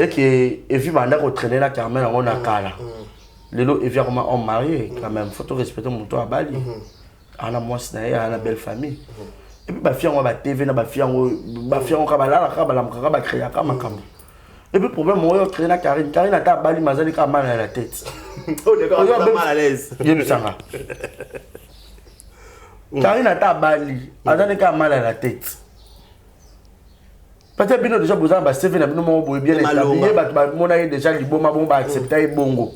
et que Evie m'a traîner la Carmen on a kala lelo Evie comment on marié quand même faut respecter mon toit à Bali ana moi c'est ana belle famille et puis ba fille on va TV na ba fille on ka ba créer ka makambo et puis problème moi traîner la Karine a ta Bali mazali ka mal à la tête oh d'accord mal à l'aise bien ça Karine a ta Bali azali ka mal à la tête. Peut-être bien déjà besoin de CV na bino mo bien établi ba mona déjà liboma bon ba accepter bongo.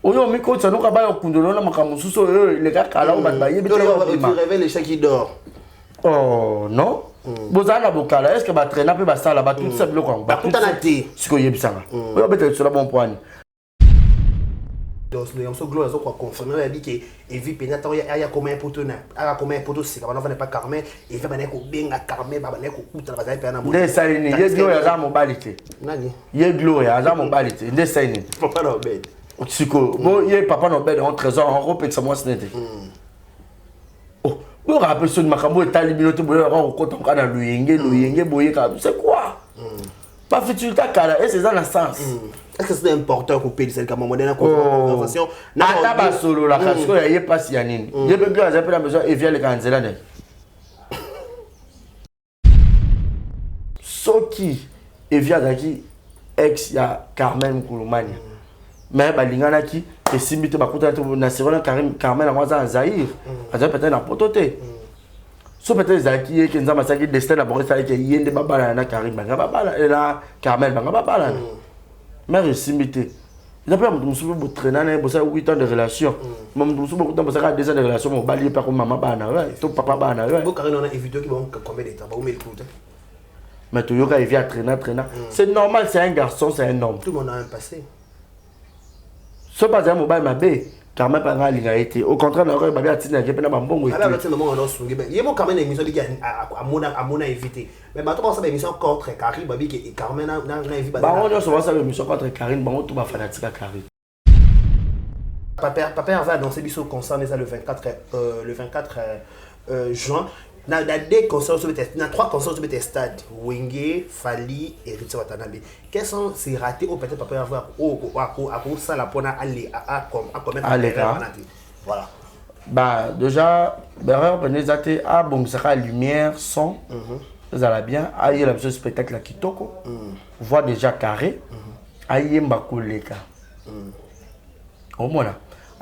Oyo mi ko tsano ka ba yo kundolo na makamu suso le ka kala ba ba yebi tu réveilles les chats qui dort. Oh non. Bozana bokala est-ce que ba traîner pe ba sala ba tout ça biloko ba kutana te. Siko yebisanga. Oyo beta sur la bon point. Donc le amso gloire quoi confirmer dit que Evie Penata ya comment poto na a comment poto c'est quand on va pas Carmen et va bané ko benga Carmen ba bané ko kuta ba pe na mo nde salini ye gloire za mobalite nani ye gloire za mobalite nde salini papa no bed siko bon ye papa no bed en trésor en repète ça moi snete oh bon rappel sur makambo etali binoto boyo ko kota kana luyenge boye ka c'est quoi pas futur ta kala et c'est ça la sens. Est-ce que c'est important qu'on paye celle comme modèle conversation na ta solo la parce que y a pas si yanine y a peu gars appelle la maison et vient le canzela ne soki et vient daki ex ya Carmen Kouloumania mais balingana ki et simite bakuta to na serona Carmen na mwaza Zaïre aza peut-être na pototé so peut-être zaki et kenza masaki destin na bon ça que yende babala na Karim banga babala et là Carmen banga babala mais simité il a pas de souci pour traîner pour ça 8 ans de relation même de souci pour temps pour ça 2 ans de relation mon balier pas comme maman bana ouais ton papa bana ouais bon Karim on a évité qui vont combien de temps ba ou me écoute mais tu yoga il vient traîner c'est normal c'est un garçon c'est un homme tout le monde a un passé ce pas un mobile ma bé car même pas linga été au contraire na ba bien tina ke pena ba mbongo alors là c'est moment on a sungi ben yemo Carmen émission dit à mona évité mais maintenant ça émission contre Karim babi que Carmen na évité ba on se ça émission contre Karim ba on tout ba fanatique Karim papa va annoncer biso concernant ça le 24 juin na des concerts sur na 3 concerts sur le stade Wenge Fali et Ritsa Watanabe quels sont ces ratés au peut-être papa avoir à ça la pona aller à commettre voilà bah déjà berreur benezate a bon ça lumière son ça va bien aïe la spectacle à Kitoko voit déjà carré aïe mbakoleka au moins là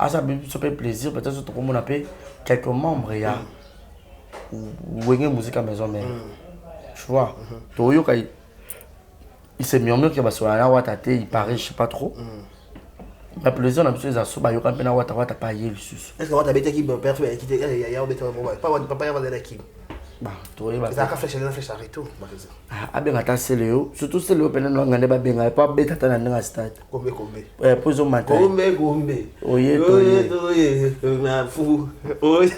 ça fait plaisir peut-être tout le monde appelle quelques membres ya Wenge musique à maison mais tu vois Toyo quand il s'est mis en mieux qu'il va sur la watate il paraît je sais pas trop mais plaisir on a besoin de ça ba yo quand na wata pas yé le sus est-ce que wata bête qui perd qui il y a bête pas papa ya va de qui bah Toyo ba ça a fait arrêter ah ben ata Céléo surtout Céléo pena no ngane ba benga pas bête ata na stade combien pozo matin combien oye na fou oye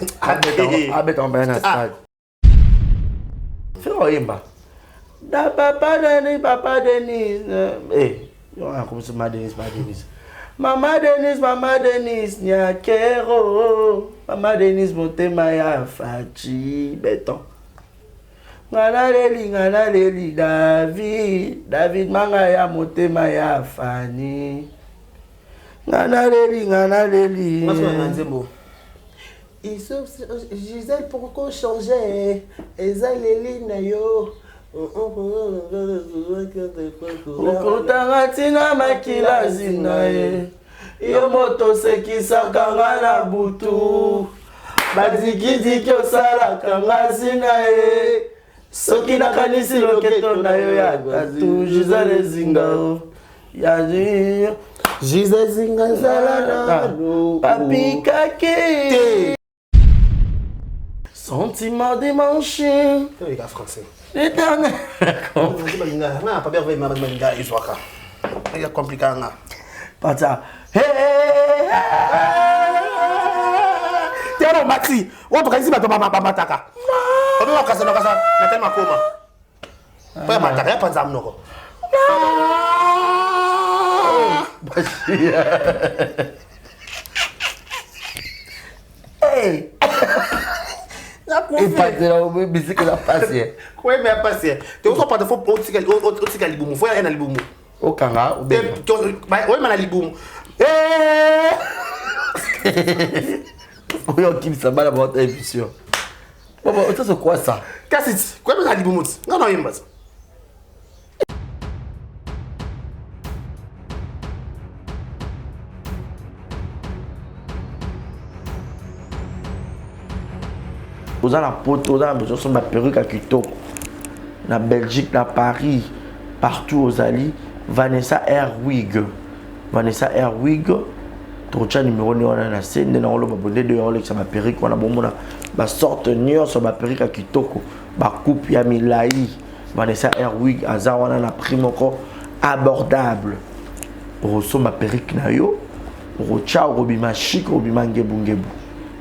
abet on ben na stade fais oyemba da papa Denis yo a comme ça Maman Denis nyakero Maman Denis motema ya fachi béton ngana leli David manga ya motema ya fani ngana leli Gisèle pourquoi changer ezaleli na yo okotanga tina makila zina ye yo moto sekisaka nga na butu badikidiki osalaka nga zina ye soki nakanisi loketo na yo ya tatu Gisèle zinga ya Gisèle zinga zala nano papi kake sentiment dimanche les gars français l'éternel pas bien vrai maman manga izwaka il compliqué nga pata tero maxi wapo kaisi bato mataka obi wakasa na tellement koma pas mataka ya panza mnoko hey Et pas de la musique que la passe. Oui, mais pas c'est. Tu vois pas de fois au tika libumu, faut y aller libumu. Au Kanga ou bien. Oui, mais la libumu. Oui, on kiffe ça mal à votre émission. Bon, ça c'est quoi ça? Qu'est-ce que c'est la libumu? Non, non, il me passe. Vous avez la poteau, vous avez la perruque à Kitoko. La Belgique, la Paris, partout aux alliés. Vanessa Airwig. Vanessa Airwig. Tu as numéro on a la scène, on a abonné de Rolex à ma perruque, on a bon ma sorte nion sur ma perruque à Kitoko. Ma coupe ya Milai. Vanessa Airwig, Azar, on a la prime encore abordable. Rosso ma perruque na yo. Rocha, Robima chic, Robima ngebu ngebu.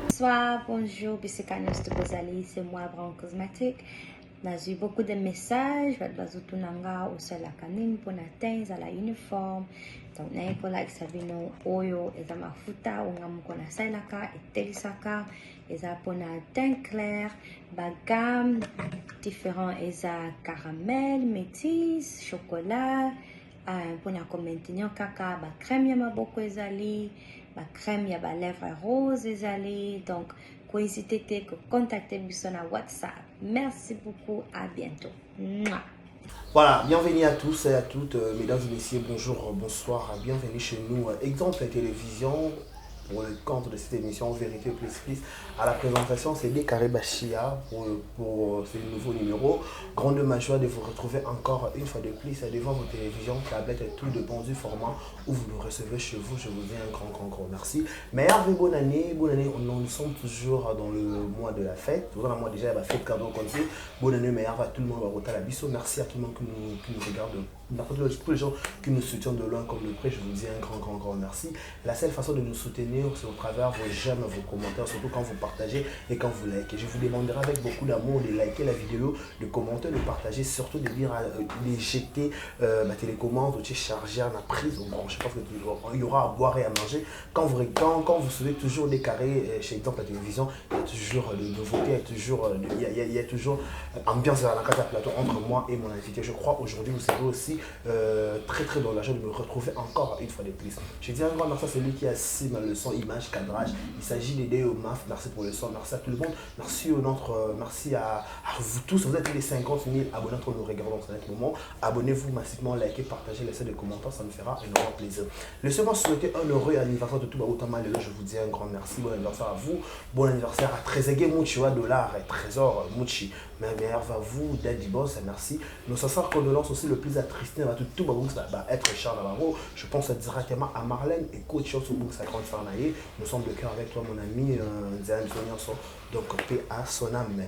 Bonsoir, bonjour, Bissekanos de Bozali, c'est moi, Brown Cosmétique. J'ai eu beaucoup de messages, je vais vous nanga au sol la canine pour atteindre à la uniforme. Donc, n'a pas like Sabino, Oyo, et à ma futa, ou n'a pas la sailaka, et telisaka, et à pour teint clair, bagam, différents, et à caramel, métis, chocolat, pour maintenir caca, ba crème yama beaucoup ezali, ba crème yaba lèvres rose ezali. Donc, n'hésitez pas à contacter sur WhatsApp. Merci beaucoup, à bientôt. Mouah. Voilà, bienvenue à tous et à toutes, mesdames et messieurs, bonjour, bonsoir, bienvenue chez nous. Exemple Télévision, pour le compte de cette émission Vérité Plus. À la présentation, c'est Décaré Bachia pour ce nouveau numéro. Grande ma joie de vous retrouver encore une fois de plus devant vos télévisions, tablettes et tout dépend du format où vous nous recevez chez vous. Je vous dis un grand merci. Meilleure bonne année. Nous sommes toujours dans le mois de la fête. Dans le mois déjà, la fête cadeau comme ça. Bonne année, meilleure à tout le monde. La biso. Merci à tout le monde qui nous regarde. Tous les gens qui nous soutiennent de loin comme de près, je vous dis un grand merci. La seule façon de nous soutenir, c'est au travers vos j'aime, vos commentaires, surtout quand vous partagez et quand vous likez. Je vous demanderai avec beaucoup d'amour de liker la vidéo, de commenter, de partager, surtout de dire, de jeter ma télécommande, de charger à la prise. Bon, je pense qu'il y aura à boire et à manger. Quand vous suivez toujours des carrés chez Exemple la télévision, il y a toujours de nouveautés, il y a toujours ambiance à la carte à plateau entre moi et mon invité. Je crois aujourd'hui vous serez aussi très dans la joie de me retrouver encore une fois de plus. Je dis un grand merci à celui qui assume le son, image, cadrage. Il s'agit d'aider au MAF. Merci pour le son, merci à tout le monde. Merci à vous tous. Vous êtes plus de 50 000 abonnés entre nous regardons en ce moment. Abonnez-vous massivement, likez, partagez, laissez des commentaires, ça me fera énormément plaisir. Laissez-moi souhaiter un heureux anniversaire de tout Baoutama. Je vous dis un grand merci. Bon anniversaire à vous. Bon anniversaire à Trésor Mouchiwa Dollar et Trésor Mouchi. Meilleur va vous, Daddy Boss, merci. Nos sincères condoléances aussi le plus attristé à tout être Charles Navarro. Je pense directement à Marlène et coach sur sa grande sœur Naïe. Nous sommes de cœur avec toi, mon ami Zane Sonyanso. Donc, paix à son âme.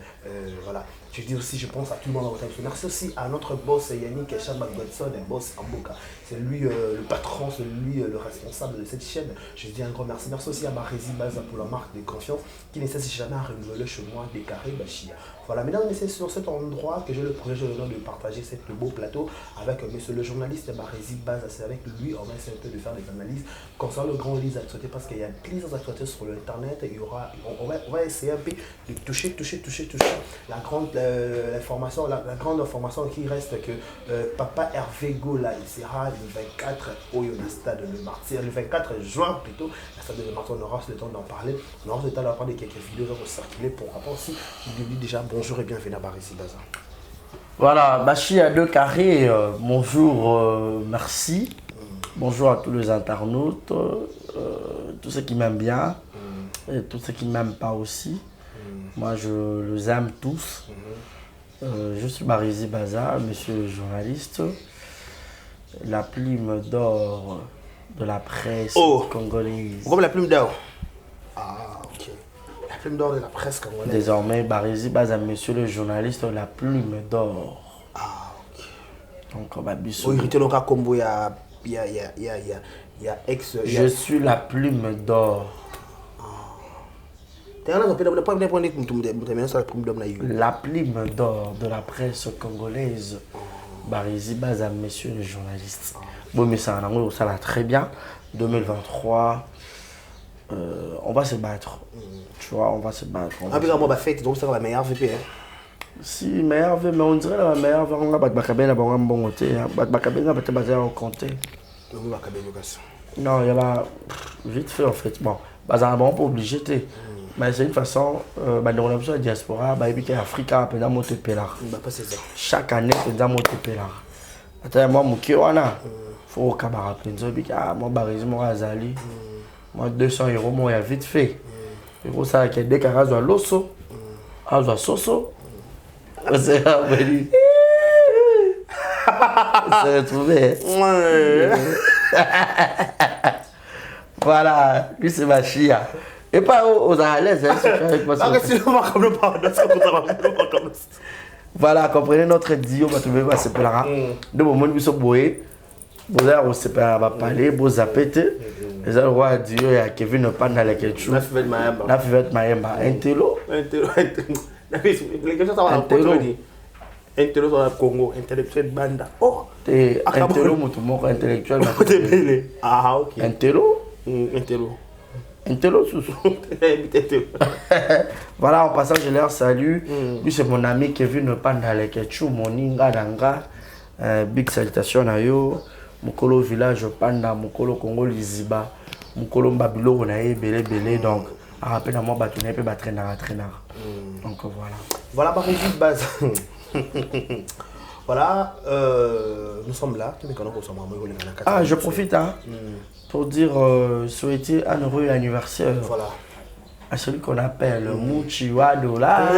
Voilà. Je dis aussi, je pense à tout le monde en votre. Merci aussi à notre boss Yannick Echaba Godson, un boss Amboka. C'est lui le patron, c'est lui le responsable de cette chaîne. Je dis un grand merci. Merci aussi à Marési Baza pour la marque de confiance qui nécessite jamais à renouveler chez moi des carrés Bachia. Voilà, mesdames et messieurs, c'est sur cet endroit que j'ai le projet de partager ce beau plateau avec monsieur le journaliste Marési Baza. C'est avec lui, on va essayer de faire des analyses concernant le grand lise actualité parce qu'il y a plusieurs actualités sur l'internet. On va essayer un peu de toucher la grande information, la grande information qui reste que Papa Hervé Gola, il sera le 24 au stade de Martyr, le 24 juin plutôt, le stade de Martyr. On aura le temps d'en parler, on aura le temps d'en parler de quelques vidéos qui vont circuler pour rapport aussi. Je lui dis déjà bonjour et bienvenue à Marési Baza. Voilà, Bachi à deux carrés, bonjour, merci. Bonjour à tous les internautes, tous ceux qui m'aiment bien et tous ceux qui ne m'aiment pas aussi. Moi, je les aime tous. Je suis Marési Baza, monsieur le journaliste, la plume d'or de la presse congolaise. Comme la plume d'or. Ah, ok. La plume d'or de la presse congolaise. Désormais, Marési Baza, monsieur le journaliste, la plume d'or. Ah, ok. Donc, on va bisous. Oui, il y a combo, il y a ex. Je suis la plume d'or. La plume d'or de la presse congolaise. Marési Baza, monsieur le journaliste. Bon, mais ça va très bien. 2023. on va se battre. Tu vois, on va se battre. Ah, puis moi, fête, donc c'est la meilleure VP. Si, meilleure VP, mais on dirait la meilleure VP, on va battre Bakabé, là, on va bon côté. Bakabé, on va peut-être baser au compter. Non, il y a vite fait en fait. Bon, on n'est pas obligé. Mais c'est une façon, dans la diaspora, il y a Africa, il y a monté pélar. Chaque année, il y a monté pélar. Attends, moi, je suis faut au cabaret. Moi, je suis moi, 200 €, moi, il y a vite fait. Il faut ça, qu'il y a des caras à l'osso, à la soso. C'est revenu. C'est retrouvé. Voilà, lui, c'est ma chia. Et pas aux Aralaises, hein, voilà, comprenez notre dio, va trouver ma sepelara. De moment où ils sont boés, vous avez aussi pas parler, vous apéter. Les rois dio, il y a Kevin pas dans les quelque chose. La fivette maemba, un télo. Un télo dans le Congo, intellectuel banda. Oh, un télo, mon intellectuel. Ah, ok. Un télo. Un télo. Un télo sous. Voilà, en passant, je leur salue. Lui, c'est mon ami Kevin Pandale Ketchou, mon Inga Danga. Big salutation à yo. Mukolo village Panda, Mukolo Congo Liziba, Mukolo Babilo, on a belé. Donc, à rappeler à moi, on a peu battre traînard. Donc, voilà. Voilà, par exemple, base. Voilà, nous sommes là. Ah, je profite pour dire souhaiter un heureux anniversaire à celui qu'on appelle Mouchi Wadola.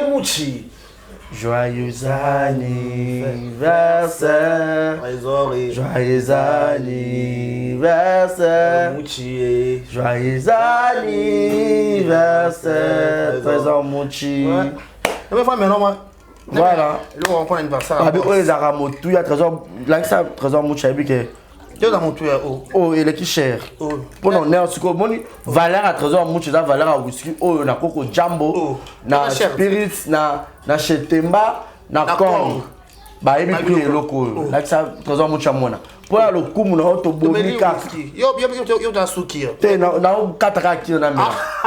Mouchi. Joyeux anniversaire. Joyeux anniversaire. Mouchi. Joyeux anniversaire. Trésor Mouchi. Voilà. Le on prend l'anniversaire. Ah, mais les aramotu, il y a trésor. Là, ça, trésor Mouchi, il y a oh, il est qui cher. Pour nous, on est en valeur à trésor Mouchi, valeur à whisky. Oh, on a coco Jambo, na spirit, na chetemba, na kong. Bah, il y a pris le loco. Là, ça, trésor Mouchi, mona. Pour le coup, on a autobomé. Yo, t'as souki. T'es na kataka qui on a mis.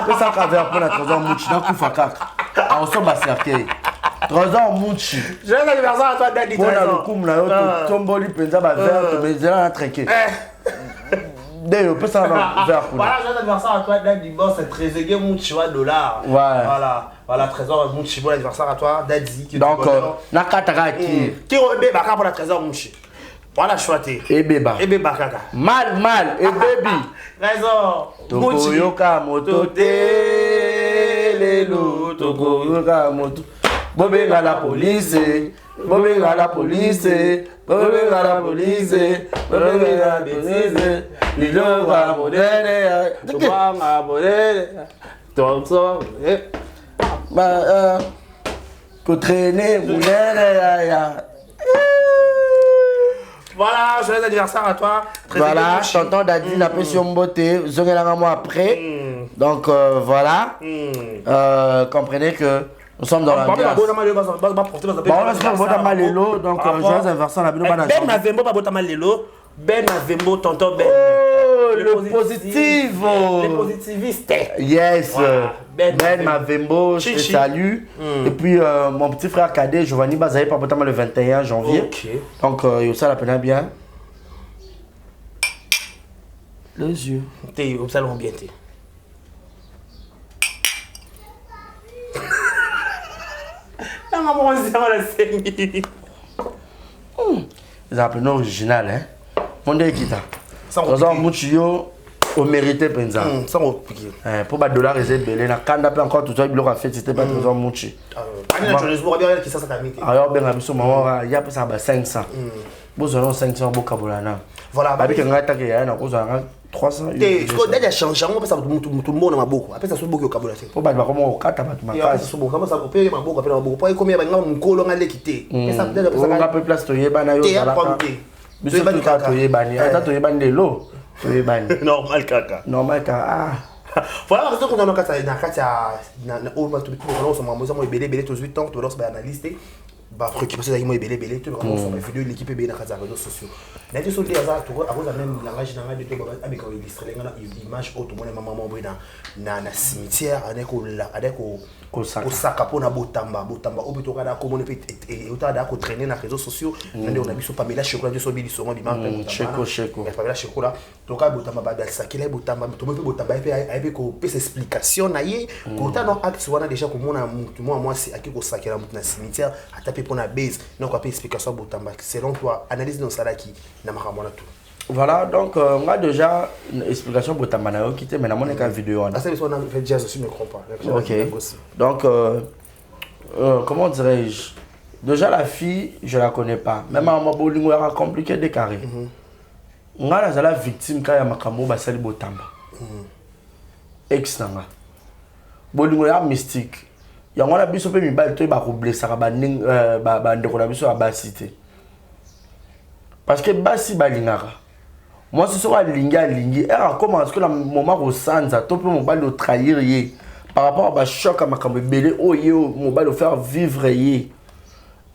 Mais ça, quand on a trésor Mouchi, na koufaka. On s'en bat cerqué. Trésor Mouchi. J'ai un anniversaire à toi, Daddy. Pour le coup, on a tomboli, penza, bah, vert, mais j'ai un trinqué. D'ailleurs, on peut ça vers. Voilà, j'ai un anniversaire à toi, Daddy. Bon, c'est Trésor Mouchi, $. Voilà, Trésor Mouchi, bon anniversaire à toi, Daddy. Donc, Nakataka qui. Qui est baka pour la Trésor Mouchi. Voilà, choité. Et beba. Et beba kaka. Mal, et baby. Trésor Mouchi. Tokoyoka moto telelo. Tokoyoka moto. Bobenga la police. Bobenga la police. Bobenga la police. Bobenga la police. Lilo va modèle. Tobanga modèle. Tomso. Bah, traîner modèle. Voilà, joyeux anniversaire à toi. Voilà, tonton Daddy n'a pas sur beauté. Zongelanga moi après. Donc voilà. Comprenez que nous sommes dans l'ambiance. Bon, on se fait un malelo. Donc joyeux anniversaire à Bino Banana. Ben Mavembo, pas botamal lelo. Ben Mavembo, tonton Ben. Oh, le positif. Le positiviste. Yes. Ben Mavembo, je te salue. Et puis mon petit frère cadet, Giovanni Bazaï, pas botamal le 21 janvier. Donc il ça la peine bien. Les yeux. T'es observant bien. La maman, c'est la série. Les appels original, hein. Mon Dieu, qui t'a. Trésor Mouchio, au mérité Penza. Sans repiquer. Pour $, ils belé. Na kanda pe encore tout ça, il aura fait, c'était pas Trésor Mouchi. Alors, ben, abisso, maman, il y a pas ça, 500. Vous avez 500 beaux cabolana. Voilà, avec un gars qui a 300. Il y a changé, on peut ça tout le monde dans ma boucle. Après ça, c'est beaucoup au cabolana. Faut pas comment au 4 ma case. C'est beaucoup, comment ça peut payer ma boucle, après ma boucle. Pas combien on colon à l'équité. Mais ça peut être ça. On a peu place, tu y es banayo. Monsieur Kaka, tu y es bani. Attends, tu y es bani de l'eau. Tu es bani. Normal Kaka. Normal Kaka. Voilà la raison qu'on a dans na au ma tout on se maman moi belé tous 8 ans tu dois se analyser bah préoccupation ça moi belé tout on se fait l'équipe bien dans les réseaux sociaux Mais tu souris à ça, tu vois, à cause de même langage dans de toi, avec une image autre, mon maman na cimetière, avec Osaka pour na Botamba, au plutôt kada comme on peut et autant da traîner dans les réseaux sociaux, on a vu sur Pamela Chocolat de Sobili sur bi marque Cheko. Pamela Chocolat, donc à Botamba badal ça qui est Botamba, tout le monde Botamba avec des explications na yé, pourtant non acte on a déjà comme moi c'est à qui ko sakela na cimetière à taper pour na base, donc on peut explication Botamba. Selon toi, analyse dans ça là qui na makamona tout. Voilà, donc on a déjà une explication pour Tamana qui était maintenant une vidéo. Ah, c'est on a fait jazz aussi, je ne comprends pas. Ok. Donc, comment dirais-je? Déjà, la fille, je ne la connais pas. Même à ma bolingo, elle a compliqué des carrés. On a la victime quand il y a Makambo, Basali Botamba. Ex-nanga. Bolingo, il y a mystique. Il y a un abisso pe mi bal to ba ko blesser ba ndeko na biso a basité. Parce que basi balingaka. Moi, ce sera lingi. Elle a commencé que le moment où Sansa, tout le monde le trahir par rapport à choc à ma camébélé, oh yo, mon le faire vivre y. Il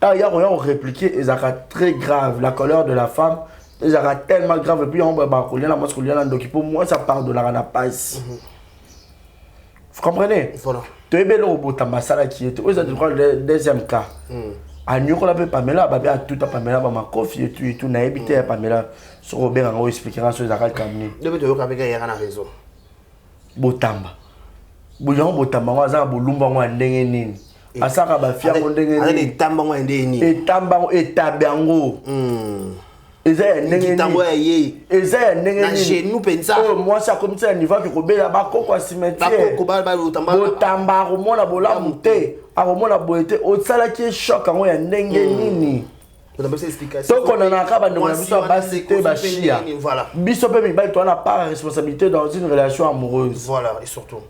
y a rien répliqué, et ça très grave. La colère de la femme, ça tellement grave. Et puis on va donc pour moi, ça part de la ranapasse. Vous comprenez? Voilà. Tu es belle au bout de ma qui est. Vous êtes le deuxième cas. A Nyoko la Pamela, babi a tout à Pamela, ma coffee et tout, n'a habité à Pamela, sur Robert en expliquant sur les arrêts Kamni. Depuis que tu as fait un réseau. Botamba. Bouillon Botamba, on a un boulumba ou un dengenin. A ça, on va faire un dengenin. Et tamba ou un dengenin. Et tamba et tabango. Et ça, un dengenin. Et ça, un dengenin. Chez nous, pensa. Moi, ça comme ça, niveau que Robert là bas, quoi, cimetière. Botamba, au moins la bola monté. A moment la beauté au sala qui est choc en ya ndenge nini donc on en a pas de biso basité bashia voilà biso pe mi ba toi n'a pas responsabilité dans une relation amoureuse voilà et surtout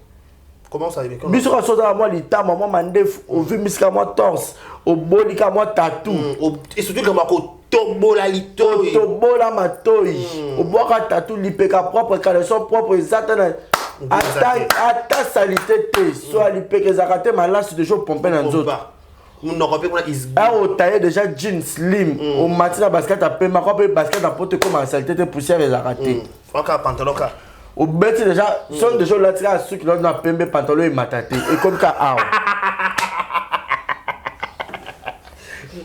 comment ça arrive biso ka soda moi lita maman mandef au vu miska moi torse au bolika moi tatou et surtout comme ko tobola litoi tobola matoi au boka tatou lipeka propre caleçon propre exactement Atta salité te soit l'ipé zakate malasi de jour pomper dans autres. Nous n'aurons pas is. Ah au taillé déjà jeans slim au matin basket à pe ma robe basket à porter comme en saleté te poussière et zakate. Encore pantalon ka. Au bête déjà sont déjà là tira ceux qui l'ont na pembe pantalon et mataté et comme ka ah.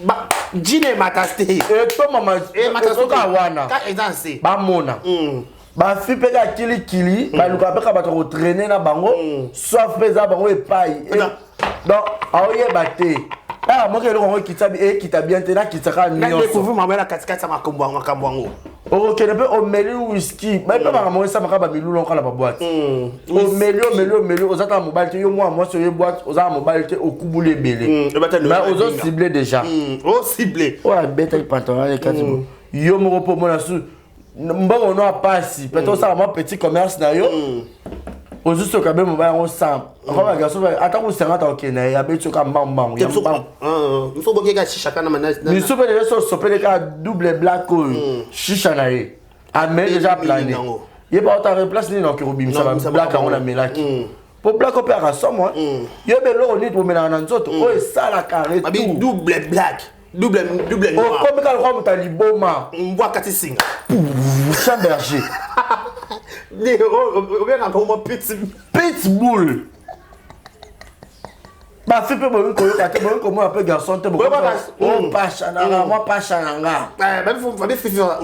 Ba jean et mataté. Et toi maman et mataté ka wana. Ka edanse. Ba mona. Ba fi pe ka kili ba luka pe ka ba to traîner na bango sauf pe za bango e pai donc aoye baté ah moi que le qui t'a bien tena qui sera mieux na découvrir maman la katikati sama kambwango OK ne peut au meli whisky mais pas maman ça maka ba milulo kala ba boîte au meli aux ata mobile yo moi sur les boîtes aux ata mobile au kubule belé mais aux autres ciblés déjà au ciblé ouais bête pantalon les quatre yo mo pour moi sous mbongo no apasi peut-être ça moi petit commerce na yo au juste quand même on ensemble encore garçon attends on s'arrête OK na ya betu ka mbamba il faut boker ka chicha na manage ni soupe déjà so sopele ka double black chicha na ye a mais déjà plané il pas ta replace ni non que robim ça va black on a melaki pour black opéra ça moi yo be lo ni pour mélanger na nzoto o ça la carré double black double noir comme quand on t'a liboma on voit kati singa chamberger on vient encore pitbull ba fait peu bon ko yoka te bon ko mo appelle garçon te bon on pacha na moi pacha nanga même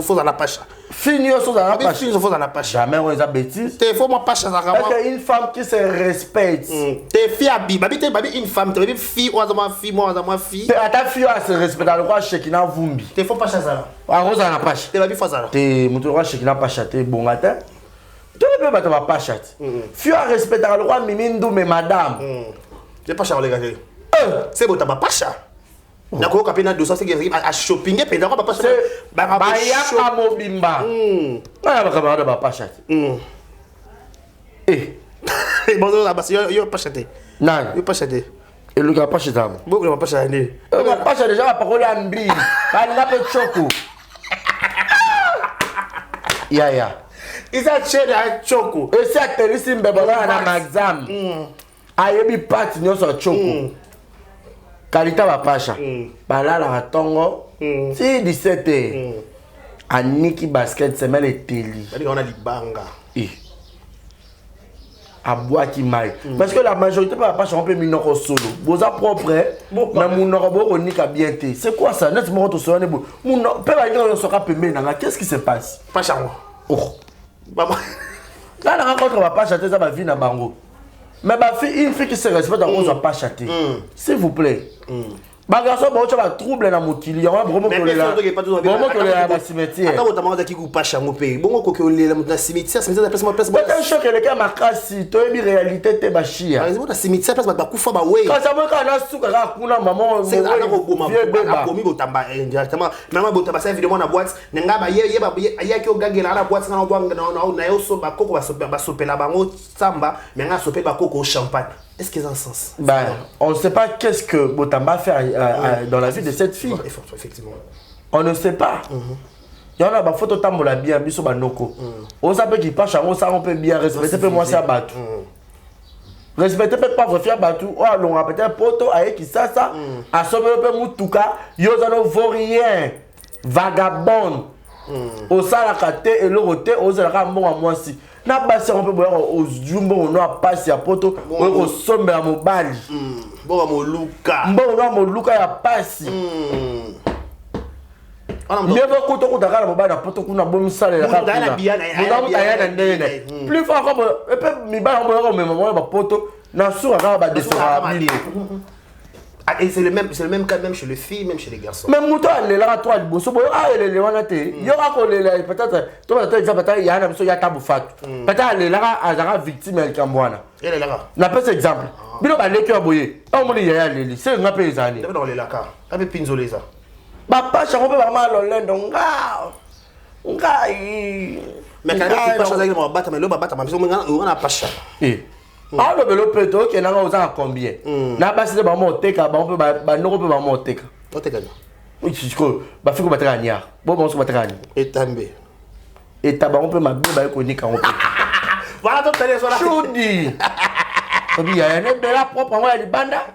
faut la pacha finir sur la pacha finir faut la pacha jamais on les bêtises te faut moi pacha ça parce que une femme qui se respecte te fille abi babi une femme te babi fille ou azama fille moi azama fille te ta fille a se respecte le roi Shekina Vumbi te faut pacha ça a rosa na pacha te babi faut ça te mutu roi Shekina pacha te bon matin tu ne peux pas te pacha fille a respecte le roi Mimindu mais madame je pas charler gars c'est bon ta pacha na ko kapena 200 c'est à shopping et pendant pas pacha ba ya mobimba na ba ka ba pacha bon la base yo pacha te nan yo pacha te et le gars pacha tam beaucoup la pacha ne le pacha déjà pas ko la mbri ba na pe choko ya isa chere a choko et c'est terrible beba na maxam ayebi parti nyonso choko kalita ba pasha balala tongo si 17 heures Aniki basket semelle teli. On a libanga. À bois qui maille. Parce que la majorité pas pas champion minoko solo. Boza propre, mais mon norobo ni ka bien té. C'est quoi ça? Net mo to solo ne bo. Mon pe ba ngiro so ka pembe na. Qu'est-ce qui se passe? Pas chango. Oh. Maman. Là la rencontre va pas chanter ça va vie na bango. Mais ba fille une fille qui se respecte on va pas chanter. S'il vous plaît. Ba garçon ba ocha ba trouble na mokili. On va vraiment que là. Vraiment que là ba cimetière. Attends on qui ku pas chango pe. Bon ko que le na cimetière, cimetière place moi. Peut-être choc le cas makasi, to ebi réalité te ba chia. Par exemple na cimetière place ba kufa ba we. Quand ça me kana suka ka kuna maman. C'est là ko boma. Ba bomi botamba indirectement. Maman botamba ça évidemment na boîte. Nga ba ye ba ya ki ogagela na boîte na boîte na yo so ba koko ba sopela bango samba, mais nga sopela ba koko champagne. Est-ce qu'ils ont un sens? Ben, on ne sait pas qu'est-ce que Botamba fait dans la vie de cette fille. Effectivement. On ne sait pas. Il y en a des photos tambola bien, biso banoko. On sait qui passe, on peut bien respecter, peut moi c'est abattu. Respecter peut pas faire abattu. Oh, on rappelle un poto avec qui ça, à sauver un peu moutouka, yozano vaut rien. Vagabond. Au salakate et le roté, aux alakambon à moi si. Na basi on peut boire aux jumbo on a passé à poto au sommet à mobali bon à mon luka ya passé mieux vaut que tu as mobali à poto kuna bon sale la plus fort comme et puis mi ba on même moment ba poto na sur ba désorable. Et c'est le même cas même chez les filles, même chez les garçons. Même mouton elle là toi le bosso elle wana te y aura ko peut-être toi exemple il y a na biso ya tabu fatu peut-être elle là azara victime elle kambwana elle est là na pas exemple bino ba leki aboye on moni ya leli c'est nga pe ezani dans les laka avec pinzolé ça ba pa chango pe ba ma lolendo nga mais quand il pas changer mo bata mais le bata mais on a pas cha ah le belo peto qui n'a pas à combien na basi ba mo teka ba on peut ba no peut ba mo teka o teka oui c'est que ba fiku ba teka nya bon bon so ba teka nya etambe etaba on peut ma ba ko ni ka on peut voilà donc télé sur la chudi obi ya ne be la propre moi di banda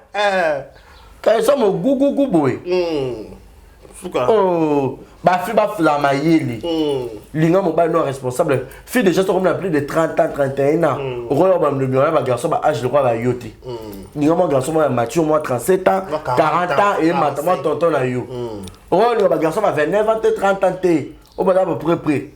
quand ils sont au gugu boy oh ba fi ba la mayeli linga mo ba non responsable fille déjà sont comme plus de 30 ans 31 ans roi ba le bureau ba garçon ba âge de quoi ba yoté linga mo garçon ba mature moi 37 ans 40 ans et maintenant tonton na yo roi ba garçon ba 29 ans 30 ans té au ba à peu près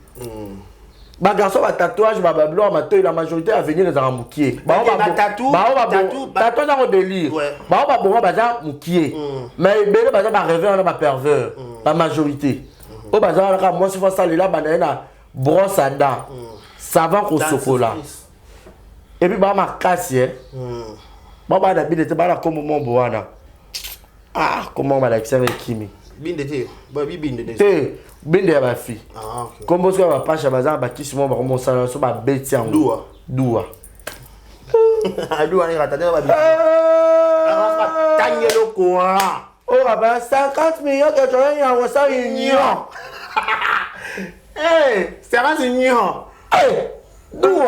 ba garçon ba tatouage ba blanc matin la majorité à venir les amoukier ba tatou dans le délire ba bon ba za moukier mais belé ba ba rêver on a ba pervers la majorité au bazar là moi si faut ça là banana brosse à dents savon au chocolat et puis ba ma casse ba da bide te ba la comme mon boana ah comment ma l'accès kimi binde te ba binde te binde ya ba fi comme parce que ba pacha bazar ba kisi mo ba comme ça so ba beti en doua doua ni ratade ba binde tangelo quoi. Oh, ben 50 millions que tu as eu en ça union. Hey, c'est pas union. Hey, d'où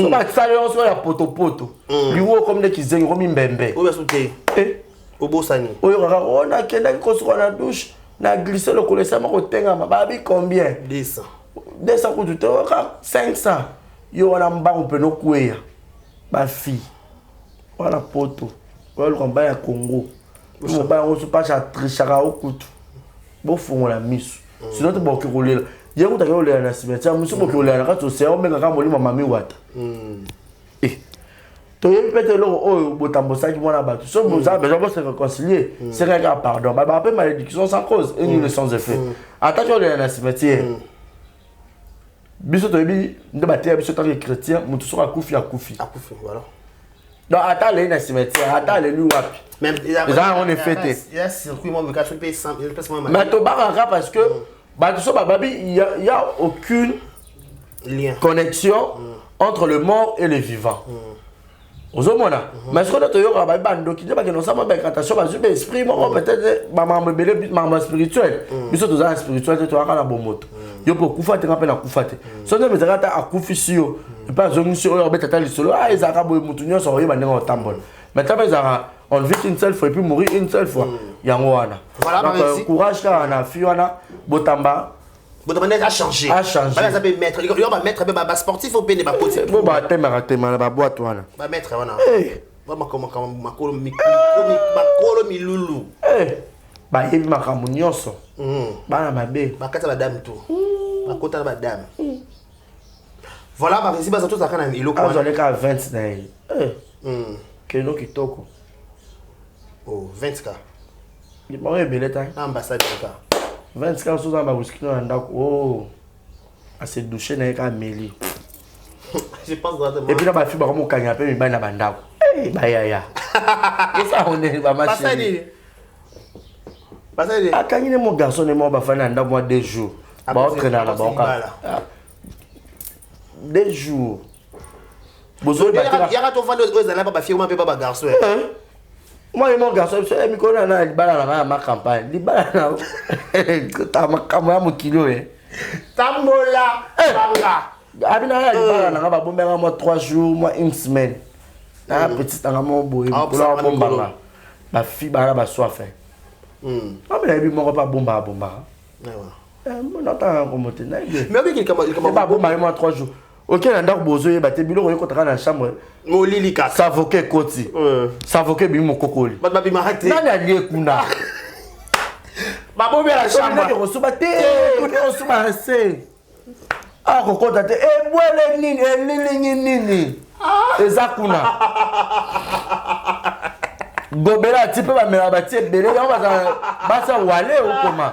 so ba tsale on so ya poto. Liwo comme des kizengi romi mbembe. O ba souté. Eh, obosani. Oyo kaka on a kenda ko so na douche, na glisser le kolesa ma ko tenga ma babi combien? 200. 200 ko tu 500. Yo wana mbangu peno kuya. Ba fi. Wala poto. Wala komba ya Congo. Vous ne pas tricher au couteau. Bon, faut la mise. Sinon, tu vas rouler. Il y a un peu de la cimetière. Monsieur, pour que le reste au cerveau, mais quand on m'a mis what. Eh. Tu as peut-être le oh, botambosa qui m'a battu. Sauf que vous avez besoin de se réconcilier. C'est un pardon. Bah, après malédiction sans cause et ni le sans effet. Attention, le la cimetière. Biso to bi ndeba biso tant que chrétien, mutu so akufi. Akufi, voilà. Donc attends le na cimetière, attends le lui wapi. Même on est fêté. Il y a circuit moi me cache payer 100 mais to baraka parce que ba tout ça babi il y a aucune lien connexion entre le mort et le vivant. Ozomona mais ce que to yo ba bando ki ba que non ça ma attention ba super esprit moi peut-être maman belé maman spirituel biso to za spirituel to aka na bomoto yo po kufa te ngapela kufa te so nde mezaka akufisio et pas zongisio oyo betata lisolo ah ezaka boy mutu nyonso oyo ba ndenga otambola mais tabezaka on vit une seule fois et puis mourir une seule fois yango wana donc courage là na fi wana botamba Vous demandez à changer. À changer. Ça peut mettre. Il va mettre un sportif au pays de ma côté. Bon, bah, t'es maraté, ma boîte, toi. Va mettre, voilà. Va ma colo milulu. Bah, il m'a camounioso. Bah, ma bé. Bah, quand ça va dame tout. Ma côte va dame. Voilà, par exemple, ça tout ça quand même. Il est quoi? J'en ai qu'à 20 d'ailleurs. Keno Kitoko. Oh, 20K. Il m'a révélé, t'as. Ambassade de cas. 20K sous un babouskino en d'accord. Oh. À se doucher, n'a qu'à mêler. Je pense vraiment. Et puis là, ma fille, bah, comme au canapé, mais bah, n'a pas d'endroit. Bah, ya. Et ça, on est, bah, ma chérie. Ah, quand il est mon garçon, et moi, bah, faire un mois 2 jours. Bah, on traîne là-bas. 2 jours. Il y a ton fan de là, pas fier, moi, pas garçon. Moi et mon garçon, je suis là, il balade ma campagne. Il balade là. T'as ma caméra, mon kilo. Tambola, Banga. Abina, il balade là, va bomber moi 3 jours, moi 1 semaine. Ah, petit, t'as mon boy. Pour la bombe là. Ma fille, bah, là, soif. Ah, mais il m'a pas bomba. Non, t'as remonté. Mais oui, il m'a bomba moi 3 jours. Ok, on a besoin de bilo on est dans la chambre. Molilika. Savoke koti. Savoke bi mon kokoli. Ba bi marate. Na na lié kuna. Ba bo be la chambre. On reçoit te, on reçoit assez. Ah koko tate e boele nini. Ezakuna. Gobela type ba mera ba tie belé on ba ça walé ou comment.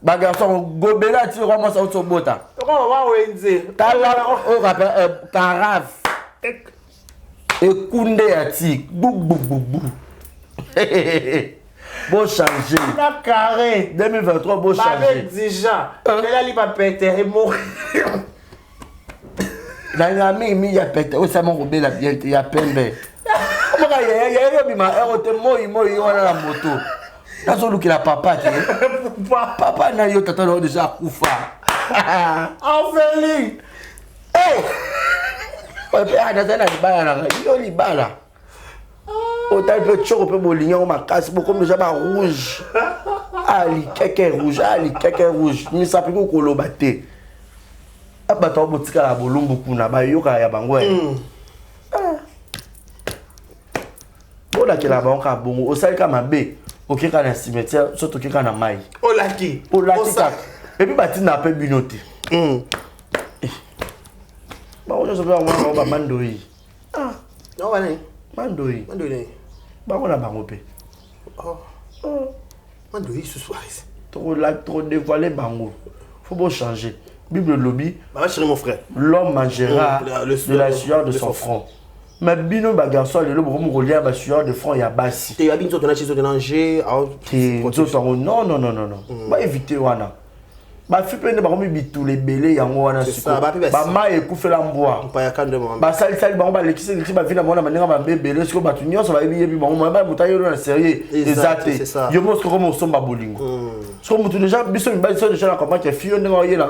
Ba garçon gobela ti comment ça au bota. Comment va wenze? Tala on rappelle carafe. Et kounde ati bou. Bon changer. La carré 2023 bon changer. Avec déjà. Elle a li pas péter et mourir. La mi ya péter. O ça mon robela bien ya pembe. Comment ya bima erote moi wana la moto. Nazo lukila papa te. Papa na yo tata no déjà kufa. Enfeling. Eh. Papa ana tena libala na yo libala. Autant que tu peux molignon ma casse beaucoup déjà ba rouge. Ali keke rouge. Mi sa piko kolobate. Abato botika la bolumbu kuna ba yoka ya bango. Ola ki la banka bongo osali ka mabe okeka na cimetière surtout okeka na mai olaki tak et puis bati na pe binote ba on se va moi ba mandoi non bana mandoi ba on a bango pe mandoi ce soir trop dévoiler bango faut beau changer Bible lobby va chérie mon frère l'homme mangera de la sueur de son front. Mais bino ba garçon le lobo mo relier ba sueur de front ya basi. Te ya binzo tona chizo déranger non. Ba éviter wana. Ba fipe ne ba ko mi bitu le belé yango wana siko. Ba ma ekufela mboa. Pa ya kande mo. Ba sali ba ba lekisi ba vina mona manenga ba belé siko ba tunyo so ba yebi ba mo ba mutayo na sérieux exacté. Yo mo siko mo somba bolingo. So mutu déjà biso mi ba so déjà na comment que fio ndenge oyela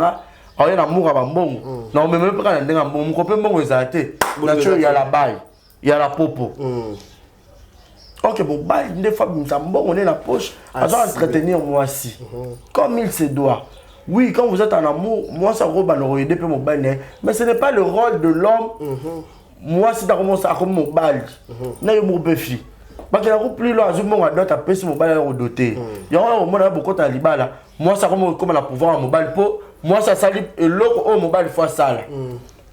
nga na moura ba mbongo. Na même pas na ndenge mbongo ko pe mbongo exacté. Nature ya la baille, il y a la popo. Ok, bon, baille, des fois, on est la poche, à entretenir moi aussi. Comme il se doit. Oui, quand vous êtes en amour, moi, ça va nous aider pour mon bail, mais ce n'est pas le rôle de l'homme. Moi, si tu as commencé à comme mon bail, n'a eu mon béfi. Parce qu'il y a plus loin, je m'en adore à payer mon bail au doté. Il y a un moment beaucoup de libala. Moi, ça comme la pouvoir mon bail pour. Moi, ça salit et l'autre, oh, mon bail fois sale.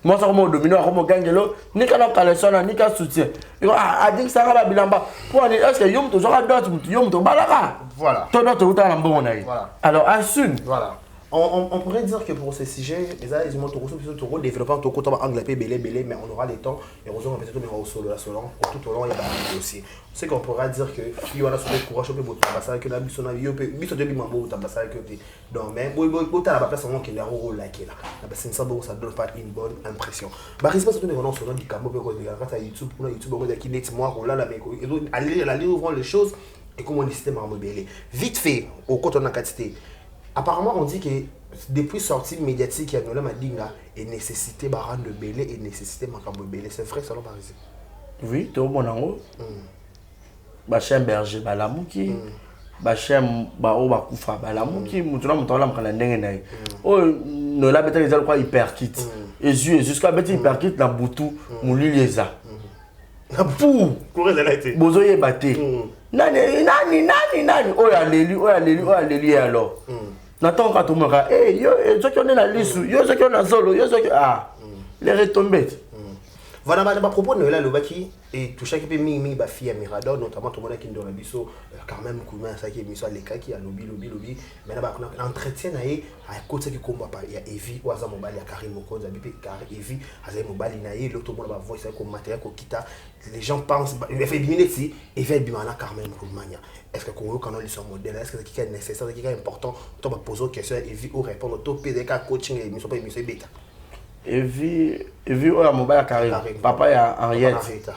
Moi, ça comme domino, comme gangelo, ni quand on calesona, ni quand soutien. Et a dit que ça va bilamba. Pour aller, est-ce que yom to zora d'autres, yom to balaka. Voilà. Toi, d'autres, vous t'en bon Voilà. Alors, assume. Voilà. On pourrait dire que pour ces sujets, les humains tout développant tout côté anglais belé, mais on aura le temps et on aura peut-être même au solo là selon tout au long il y a des dossiers. C'est qu'on pourra dire que il y a sur le courage pour votre ambassade que la mission na yo peut biso de bimambo votre ambassade que tu donc mais tu as la place on qui est rôle là qui est là. C'est ça ça donne pas une bonne impression. Bah respect surtout les gens sur du cambo que quand YouTube pour YouTube on qui net moi là mais aller ouvrant les choses et comment décider marmo belé. Vite fait au côté on a quantité. Apparemment, on dit que depuis sortie médiatique, il y a une madinga et nécessité baran de belé et nécessité macabo belé. C'est vrai, ça l'on parle ici. Oui, tu es au bon angle. Bachin berger, balamouki. bachem bao bakufa balamuki mutu na mutu alamukana ndenge na ye oyo nola betaka eza lokwa hyperkit ezwi jusqu'à beti hyperkit na butu molili eza bozoyeba te nani oyo aleli ye alors natonga tomonaka yo ezoki onde na lisu yo ezoki na zolo yo ezoki les retombées. Voilà, ma propos de là, et tout chaque pays mingi ba fille Mirador, notamment tout le monde qui dans la biso, quand même comment ça qui est mis sur les cas qui a lobby. Mais là ba entretien naé à côté qui combat pas, il y a Evi ou Aza Mobali, il y a Karim Mokonza, Evi, Aza Mobali naé, l'autre monde ba voix ça comme matériel ko kita. Les gens pensent il fait bien ici, et fait bien là quand même Roumania. Est-ce que Congo quand on lit son modèle, est-ce que c'est qui est nécessaire, c'est qui est important, toi ba poser question Evi ou répondre au PD coaching et mission pas mission bêta. Evi oya mobile Karim papa ya Henriette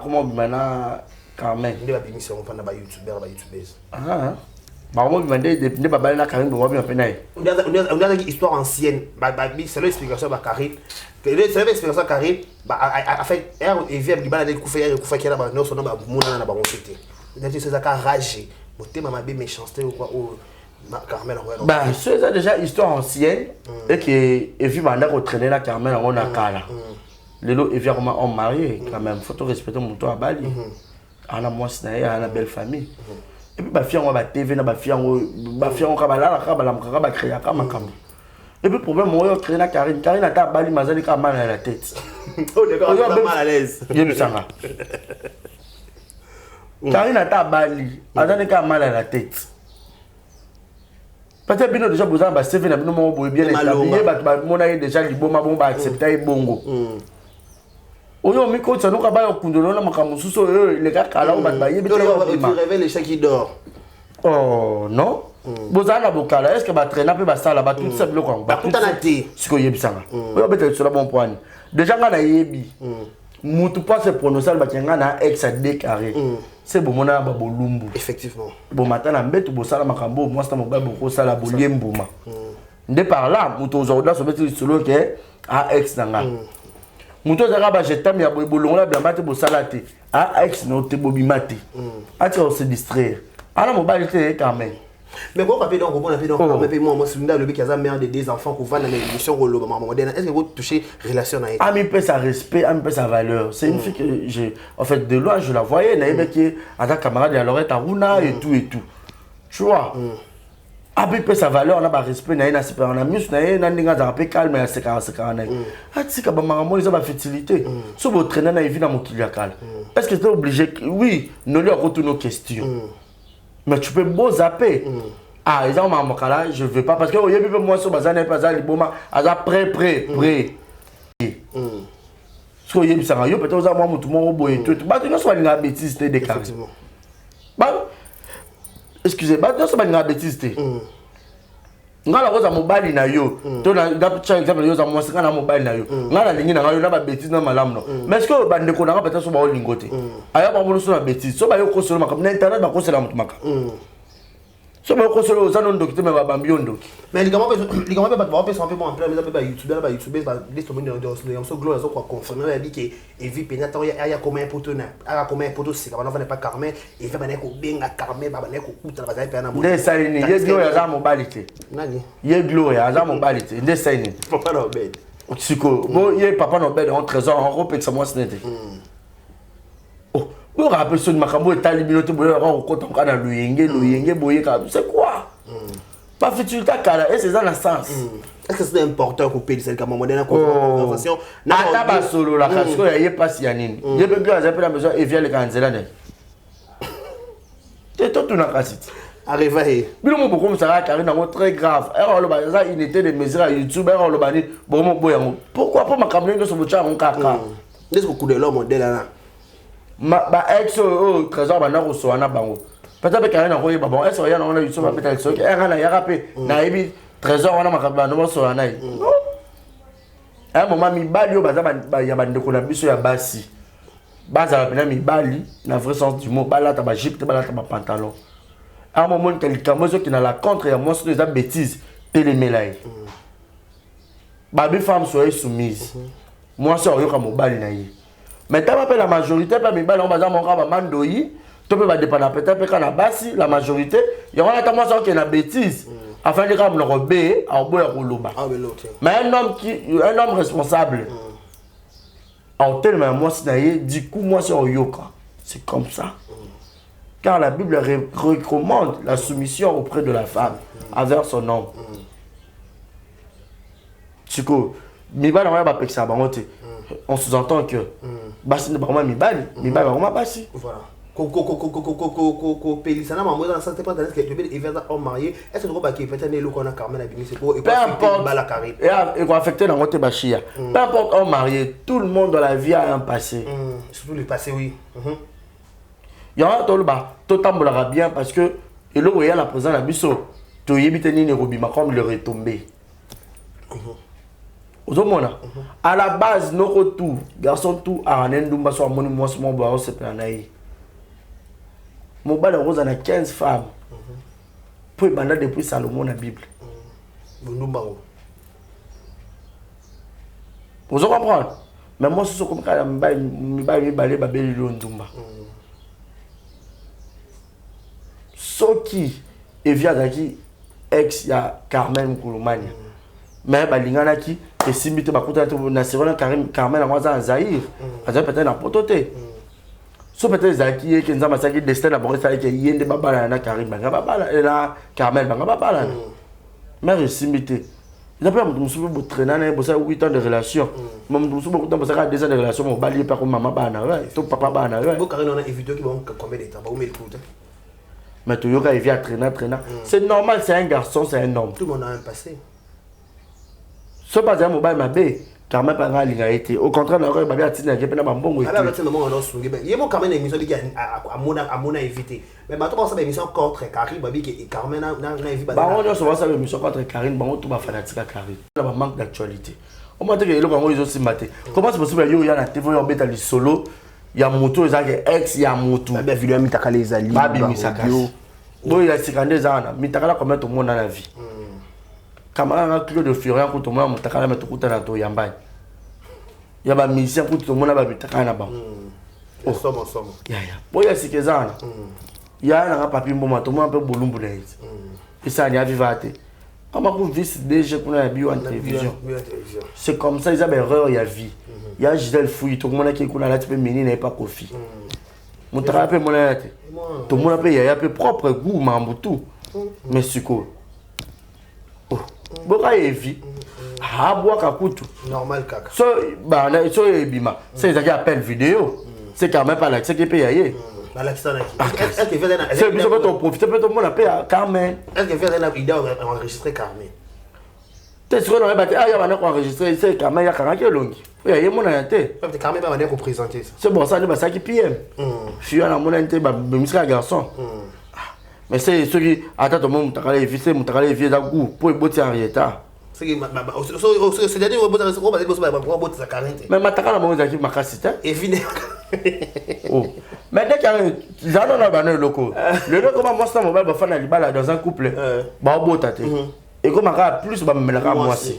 comment maintenant Carmen ndeba bimission on prend ba youtubeur ba youtubeuse ba mo bimande de baba na Karim bo bien penai on a une histoire ancienne c'est l'explication ba Karim c'est l'explication Karim en fait Evi libala de kufa qui là ba non son ba mona na ba onsité c'est ça ka rage motema mabe méchanceté ou quoi Carmel c'est déjà histoire ancienne et que Evi manda ko traîner la Carmel on a kala lelo Evi comment on marié quand même faut respecter mon toit à Bali ana moi sinaye ana belle famille et puis ba fille on ba TV na ba fille on ka ba créer ka makambo et puis problème moi traîner la Karine ata Bali mazali ka mal à la tête oh d'accord mal à l'aise yebisanga Karine ata Bali azali ka mal à la tête. Peut-être bien déjà besoin de CV na bino mo boye bien établi ba mona déjà liboma bon ba accepter bongo oyo miko tsano ka ba okundolo na makambo suso le ka kala ba ba yebi tu réveilles les chats qui dort oh non bozana bokala est-ce que ba traîner pe ba sala ba tout ça biloko ba kutana te siko yebisanga oyo beta sur la bon point déjà nga na yebi mutu pas se prononcer ba kenga na ex déclaré c'est bon mona ba bolumbu effectivement bon matin na mbetu bo sala makambo moi c'est mon ba boko sala boliembuma nde par là mutu aujourd'hui so beti solo ke a ex nanga mutu za ba jetam ya bolongola blamba te bo sala te a ex no te bobimate ati on se distraire ala mobile te quand même. Mais quand on appelle donc moi c'est le but qui a mère de deux enfants qu'on va dans l'émission rolo maman moderne est-ce que vous touchez relation avec ami peut sa respect ami peut sa valeur c'est une fille que j'ai en fait de loin je la voyais naïbe qui a ta camarade à Lorette Aruna et tout tu vois ami peut sa valeur on a pas respect naïna super on a mieux naïna ninga za pe calme à 50 naï ati ka ba maman ils ont pas fertilité so bo traîner na vie dans mon kiliakal est-ce que tu es obligé oui nous lui retourner nos questions. Mais tu peux beau zapper. Ah, ils ont ma kala, je veux pas parce que il y a moi sur bazane pas ça liboma, aza prêt. Ce que y ça yo peut-être aux moi tout mon boy tout. Bah tu ne sois une bêtise te déclaré. Bah excusez-moi, tu ne sois une bêtise te. Ngala koza mobali na yo to na dacha exemple yo za moi sika na mobali na yo ngala lingi na yo na ba bêtise na malamu no mais est-ce que bande ko na peut-être so ba o lingote aya ba mo so na bêtise so ba yo ko solo makam na internet ba ko sela mutu maka so ba ko solo za no ndokite me ba bambi ndoki mais ligament pas un peu en plein mais ba youtubeur ba liste au monde de so gloire so quoi confirmer ba dit que Evi penata ya comment poto na a comment poto c'est quand on va pas Carmen et va ba ko benga Carmen ba ne ko kuta ba za pe na mo nde salini ye gloire za mobali te nani ye gloire za mobali te nde salini papa no bed siko bon ye papa no bed en trésor en rope que ça moi snete oh bon rappel sur makambo etali bilote boyo ko kota kana luyenge boye ka c'est quoi pas fertilité kala et c'est ça la sens est-ce que c'est important qu'on paye celle comme moderne conversation na ba solo la parce que y a pas si yanini ye be bien za pe la maison et vient le kanzela ne te tout na kasiti arrivé bilo mo beaucoup ça a carré dans très grave alors le ba ça unité de mesure à YouTube alors le ba ni bon mo boya pourquoi pas makambo ndo so bocha on kaka est-ce que coup de l'homme modèle là ba ex au trésor ba na ko so na bango peut-être que na ko ba bon est-ce que ya na YouTube ba peut-être so que na ya rapé na ebi trésor wana makaba no so na yi un moment mi bali yo baza ba ya bande ko na biso ya basi baza ba mi bali na vrai sens du mot bala ta ba jupe bala ta ba pantalon un moment quelqu'un moi qui na la contre ya moi c'est des bêtises télémélai ba bi femme soyez soumise moi c'est yo comme bali na yi mais t'as pas la majorité pas mi bali on baza mon ka ba mandoyi Tu peux dépendre peut-être quand la basi, la majorité, il y aura notamment ça qui est la bêtise. Afin de ramener le robé à boire au loba. Mais un homme responsable, en tellement moi c'est du coup moi c'est au yoka. C'est comme ça. Car la Bible recommande la soumission auprès de la femme envers son homme. C'est que on sous-entend que basi ne pas vraiment mibali, mibali vraiment basi. Voilà. Est-ce que tu peux peut-être Carmen peu importe on marié, tout le monde dans la vie a un passé. Surtout le passé, oui. Il y a un bien parce que et là où il y a la présence de biso, tu y es comme le retombé. À la base, nos retours, garçon tout à un endumba soit mon bois, c'est planaï. Mon bal rose en a 15 femmes. Pour banda depuis Salomon la Bible. Vous comprenez? Mais moi, c'est comme quand ce qui est via d'aki ex ya Carmen Kouloumania. Mais balingana qui et si mito bakuta na serona Carmen na mwaza Zaïre. Aza peut-être na pototé. So peut-être Zaki et Kenza Masaki destin d'abord ça que yende babala na Karim banga babala et là Carmel banga babala. Mais resimité. Il a pas mon soupe pour traîner na pour ça 8 ans de relation. Mon soupe pour temps ça 2 ans de relation mon balier pas comme maman bana ouais, ton papa bana ouais. Bon Karim on a évité qui vont combien de temps ba ou me écoute. Mais tu yoga il vient traîner. C'est normal, c'est un garçon, c'est un homme. Tout le monde a un passé. Ce pas un mobile ma bé. Car même pas a été. Au contraire, on aurait bien tiré j'ai pas bon. Alors là, c'est le moment où on a soulevé. Il y a quand même une émission qui à mon invité. Mais maintenant, ça émission contre Karim, Babi et Carmen a invité. Bah on a souvent ça l'émission contre Karim, bon tout va fanatique à Karim. Ça va manque d'actualité. On m'a dit que les gens ils ont aussi maté. Comment c'est possible il y a la TV on met dans solo, il y a moto, il y a ex, il y a moto. Bah vidéo mitakala ezali. Babi misaka. Donc il y a 52 ans, mitakala combien tout le monde dans la vie. Camarade Claude de Furion pour tout le monde mutakala mettre tout dans to yamba. Il y a des musiciens pour tout le monde à Babitakana. Oh, somme. Bon, il y a ces gens. Il y a un papier bon, tout le monde un peu boulumboulé. Et ça, il y a vivate. On m'a vu déjà pour la bio en télévision. C'est comme ça, il y a des erreurs, il y a vie. Il y a Gisèle Fouille, tout le monde qui est là, tu peux mener, n'est pas Kofi. Mon travail, tout le monde a un peu propre goût, Mambutu. Mais c'est quoi? Bon, il y a vie. Ah, bois kakutu. Normal kaka. So ebima. C'est ça qui appelle vidéo. C'est quand même pas là, c'est qui peut y aller. Est-ce que c'est bien que tu profites peut-être mon appel à Carmen. Est-ce que faire une vidéo enregistrer Carmen? T'es sûr qu'on va battre il y a enregistrer c'est Carmen il y a Carmen qui est longue. Il y a mon année. Carmen va venir pour présenter ça. C'est bon ça ne ça qui PM. Je suis à mon année bah monsieur garçon. Mais c'est ceux qui attends tout le monde t'aller visiter mon t'aller vieux d'agou pour botter en retard. C'est-à-dire qu'on va botter sa quarantaine. Mais mataka na monza qui makasita. Évidemment. Oh. Mais dès qu'il y a un banner local, le local comment moi ça mobile va faire la libala dans un couple. Bah botate. Et comme plus ba me la moi aussi.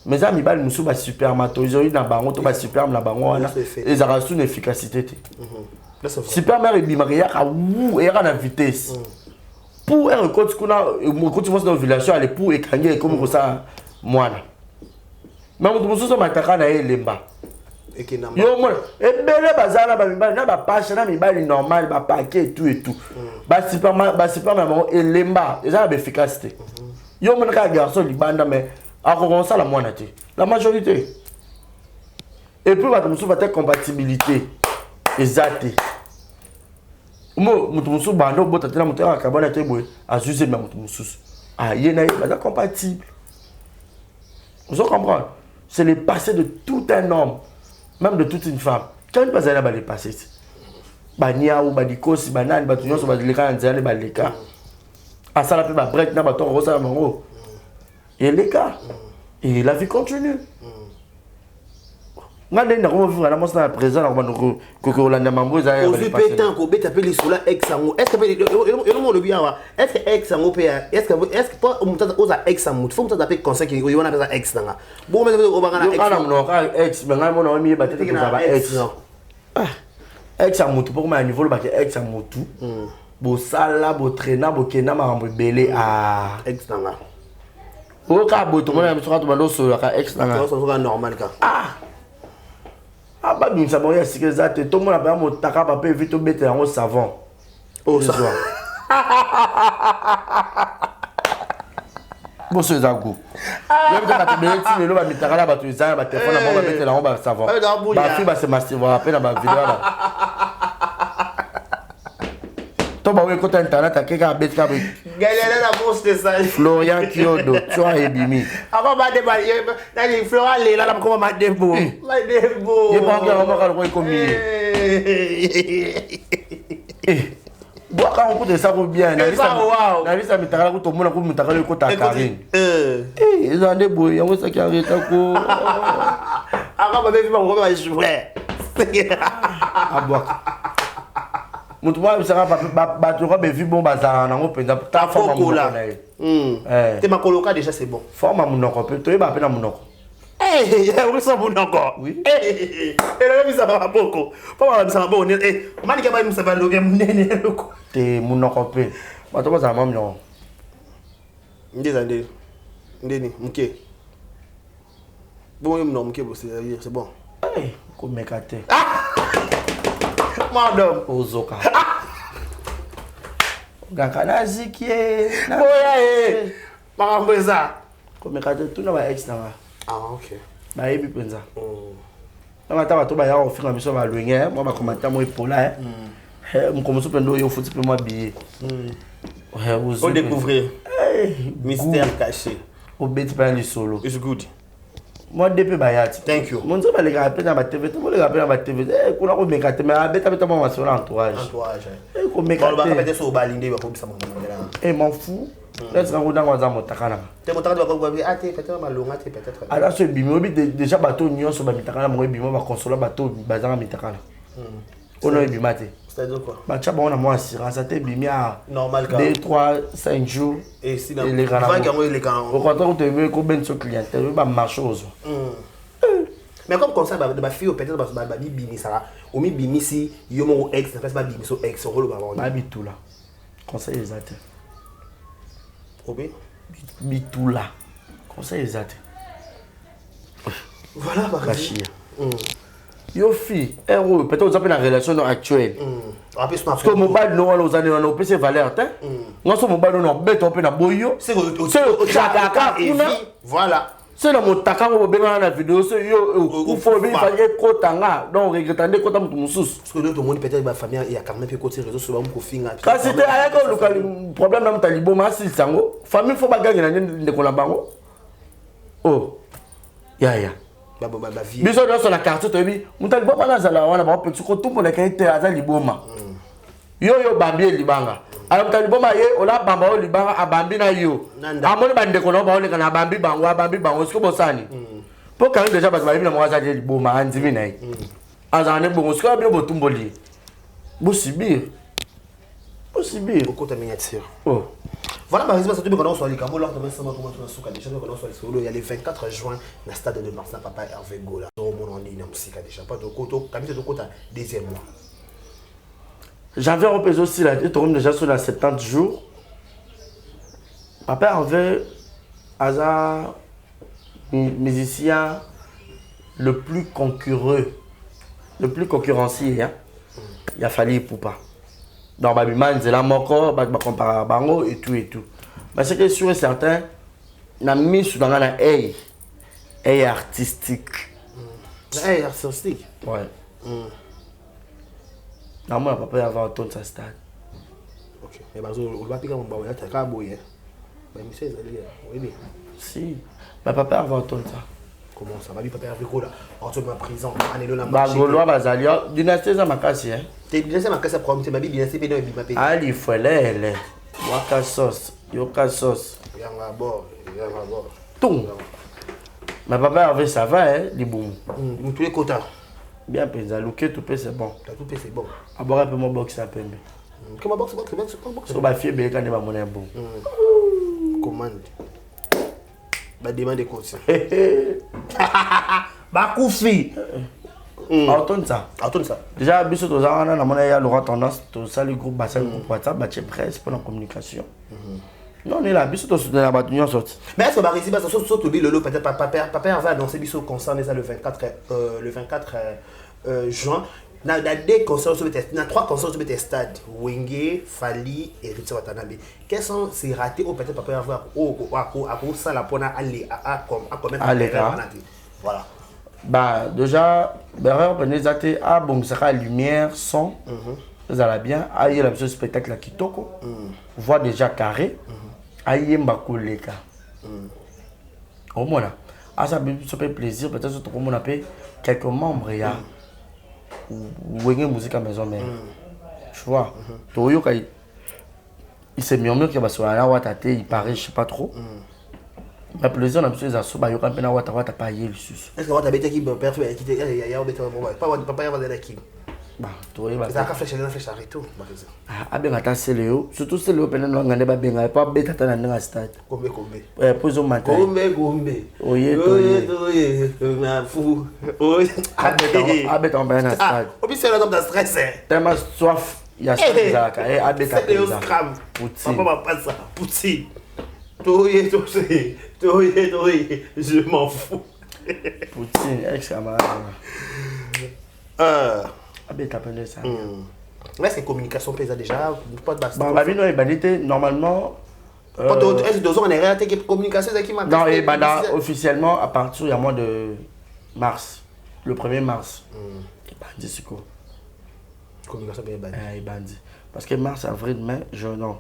Mais ça mi bal musu ba supermato, ils ont eu na bango to ba superm na bango na. Et ça rassure l'efficacité. Supermer et bimaria ka ou et na vitesse. Pour un côté qu'on a quand tu vas dans le village aller pour écranger comme ça moi. Mais on musu so mataka na elemba. Yo moi et belle bazala ba mibali na ba page na mibali normal ba paquet tout et tout. Ba super maman elemba, ça a efficacité. Yo mon garçon libanda mais à comment ça la moine la majorité. Et puis votre musu va être compatibilité exact. Mo musu bando bota tena mutu akabana teboy azuze ma musu. Ah yena ba compatible. Vous comprenez? C'est le passé de tout un homme, même de toute une femme. Quand pas aller le passé. Bania ou badikosi banane batunyo so badileka nzane baleka. Asala pe ba break na baton rosa mango. Et les cas, et la vie continue. Ngande na ko vivre na mo na présent na ko ko la ndamambo za ya. Ozu pétant ko beta pe les sola ex sango. Est-ce que yo mo le bien wa? Est-ce que ex sango pe est-ce que pas o mutata oza ex sango? Faut mutata pe conseil ki yo na pesa ex nanga. Bon mais o banga na ex. Kana mo ka ex, mais ngamo na mi batete ko za ba ex. Ah. ex à motu pour ma niveau le bac ex à motu bo sala bo traîna bo kena marambo belé à ex nanga o ka bo to mona mso to bando so ka ex nanga so normal ka ba bin sa bon ya sécurité to mona ba mo taka ba pe vite bete en savon oh ça bon c'est zago même quand tu me dis le ba mitaka la ba to za ba téléphone ba bete la on ba savon ba fi ba se master va rappeler dans ma vidéo là to ba we ko ta internet ta keka bete ka galère la bourse de ça Florian Kyodo tu as ebimi avant ba débat na ni Florian là là comment ma débo ye pas encore ma ka ko komi Boa quand on peut ça pour bien na lisa mitaka ko to mona ko mitaka ko ta Karine ils ont des boy on ça qui arrête ko avant ba be ba ko ba jouer aboa mutu ba bisaka ba to ko be vi bon bazana na ngo penza ta forme mo na te makoloka déjà c'est bon forme mo noko pe to e ba pe na mo noko on ça mon encore oui et là ça va beaucoup pas ça va bon mani ka ba ça va lo nene loko te mo noko pe ba to ko za mam no ndeni mke bon non mke c'est bon ko mekate madame ozoka gakana zikie boya makambo eza ko mekate tuna ba ex na ok ba yebi penza na ta ba to ba ya ofinga biso ba lwenge mo ba komata mo ipola mkomoso pendo yo futi pe mo billet on découvrir mystère caché au beti pa ni solo it's good moi depuis bayati thank you mon ba le rappel na ba TV to le rappel na ba TV kuna ko mekate mais beta mo sur entourage ko mekate ba ka so ba linde ba ko bisa mo m'en fous est-ce qu'on a dans motakana te motakana ba ko ba peut-être malonga te peut-être ala so bimi obi déjà bateau nyonso ba mitakana mo bimi ba consoler bateau bazanga mitakana ono ebimate c'est-à-dire quoi ba tcha bon na mo assurance te bimi a normal ka 2 3 5 jours et si na va ganger les gars au contraire tu veux ko ben so clientèle ba marche aux mais comme ça ba fille peut-être ba bimi ça o mi bimi si yo mo ex na place ba bimi so ex on le ba bitula conseil exact Obé bitula conseil exact voilà bachia yo fi héros peut-être vous avez une relation actuelle parce que mon bal non aux années on peut se valeur hein non so mon bal non beto pe na boyo c'est chakaka voilà c'est na motaka ko benga na vidéo c'est yo ku fo bi fallait kotanga donc regrettande kota mutu mususu parce que tout le monde peut-être ba famille il y a quand même peu côté réseau sur ba ko finga quand c'était avec le problème na mutalibo ma si sango famille faut ba gagner na ndeko na bango oh ya biso dans la carte to bi mutalibo bana zala wana ba petit ko tumbo na kaite aza liboma yo bambi libanga alors mutalibo ma ye ola bamba o libanga abambi na yo amoni bande ko no ba ole kana bambi bango siko bosani po quand déjà ba ba na mo aza liboma andimi na yi azane bongo siko bi bo tumboli bo sibir beaucoup de miniatures oh voilà par exemple ça tout qu'on soit les camo lors de ça comment tu souka déjà qu'on soit solo il y a le 24 juin na stade de Marseille papa Hervé Gola au mon en ligne musique déjà pas de côté camille de côté deuxième mois j'avais repéré aussi là tu tombes déjà sur la 70 jours papa Hervé hasard musicien le plus concurrencieux hein il a fallu Poupa donc babiman zela moko ba comparer bango et tout mais c'est que sûr et certain na mis sur dans la artistique ouais na moi papa avoir ton sa stade OK mais bazo on va piquer mon ba ya taka boye ba mi c'est oui si ma papa avoir ton ça comment ça va bi papa avec là en tout ma prison anelo la ba goloa bazalia dynastie za makasi hein te dynastie makasi problème te ma bi dynastie pe no bi ma pe ali folele waka sauce yoka sauce yanga bord tout ma papa avait ça va hein libum tous les quotas bien penza loké tout peut c'est bon tout peut c'est bon abora pe mo box à pembe comment box so ba fie be kana ba mona bon commande ba demande conseil ba koufi autonome ça. Autonome ça. Déjà biso to za na mona ya Laurent Tendance to ça le groupe bassin groupe WhatsApp ba presse pour la communication. Non, on est là, biso to soutenir la bataille sorti. Mais est-ce que Barisi va surtout le lolo peut-être papa va annoncer biso concernant ça le 24 juin. Na des concerts sur na 3 concerts sur le stade Wenge, Fali et Ritsa Watanabe. Quels sont ces ratés ou peut-être papa avoir au ça la pona aller à comme voilà. Bah déjà Berreur Benezate a bon ça lumière son ça va bien aïe la ce spectacle la kitoko voit déjà carré aïe mbakoleka au moins là ça fait plaisir peut-être tout le monde a quelques membres il y a Wenge musique à maison mais tu vois Toyo kai il s'est murmure qu'il va sur la watate il paraît je sais pas trop. Mais plaisir on a besoin de ça ba yo quand pena wata pas y le sus. Est-ce que wata beta qui père qui il y a beta pas papa va aller qui bah Toyo ba ça ka flèche na flèche arrêté ah ben ata seleo surtout seleo pena no ngande ba benga pas beta tana na stade kombe pozo matin kombe oye na fou oye abeta on na stade obi c'est là dans stress tellement soif il y a ça ka abeta ça papa pas ça pouti toye je m'en fous Poutine ex camarade abeta pena ça. Est-ce que communication pèse déjà pas de base. Bon la vie no banité normalement est-ce que 2 ans on est réalité que communication qui m'a non et banda officiellement à partir du mois de mars le 1er mars et bandi siko communication bien bandi bandi parce que mars avril mai juin non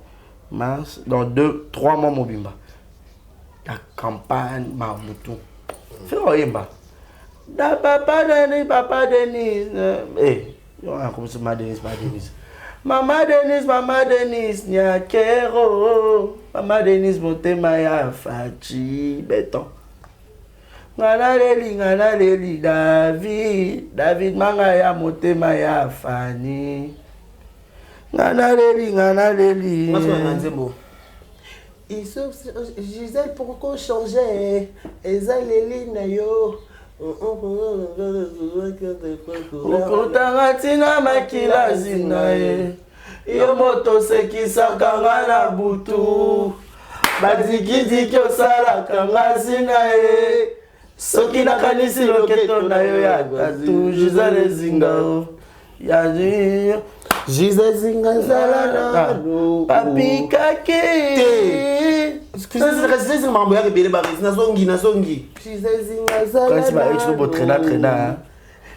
mars dans 3 mois mobimba la campagne Mamutu fait oyemba da papa Denis comme ça Maman Denis nyakero Maman Denis motema ya fachi béton ngana leli David manga ya motema ya fani ngana leli Nzembo Gisèle pourquoi changer ezaleli na yo okotanga tina makila zina ye yo moto sekisaka nga na butu badikidiki osalaka nga zina ye soki nakanisi loketo na yo ya tatu Gisele zinga ya Gisele zinga zala papi kake c'est mambo ya rebele baris nazongi quand tu vas être beau traîna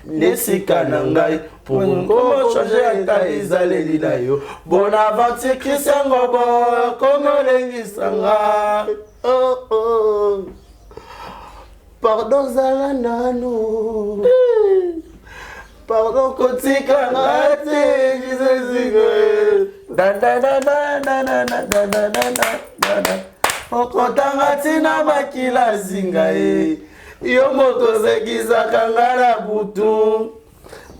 nesika na ngai pour comment changer ata ezaleli na yo bon aventure Christian Ngobo comme lengisanga pardon zala nanu pardon kotika ngate jizezinga okotanga tina makila zinga ye yo moto zekisaka nga na butu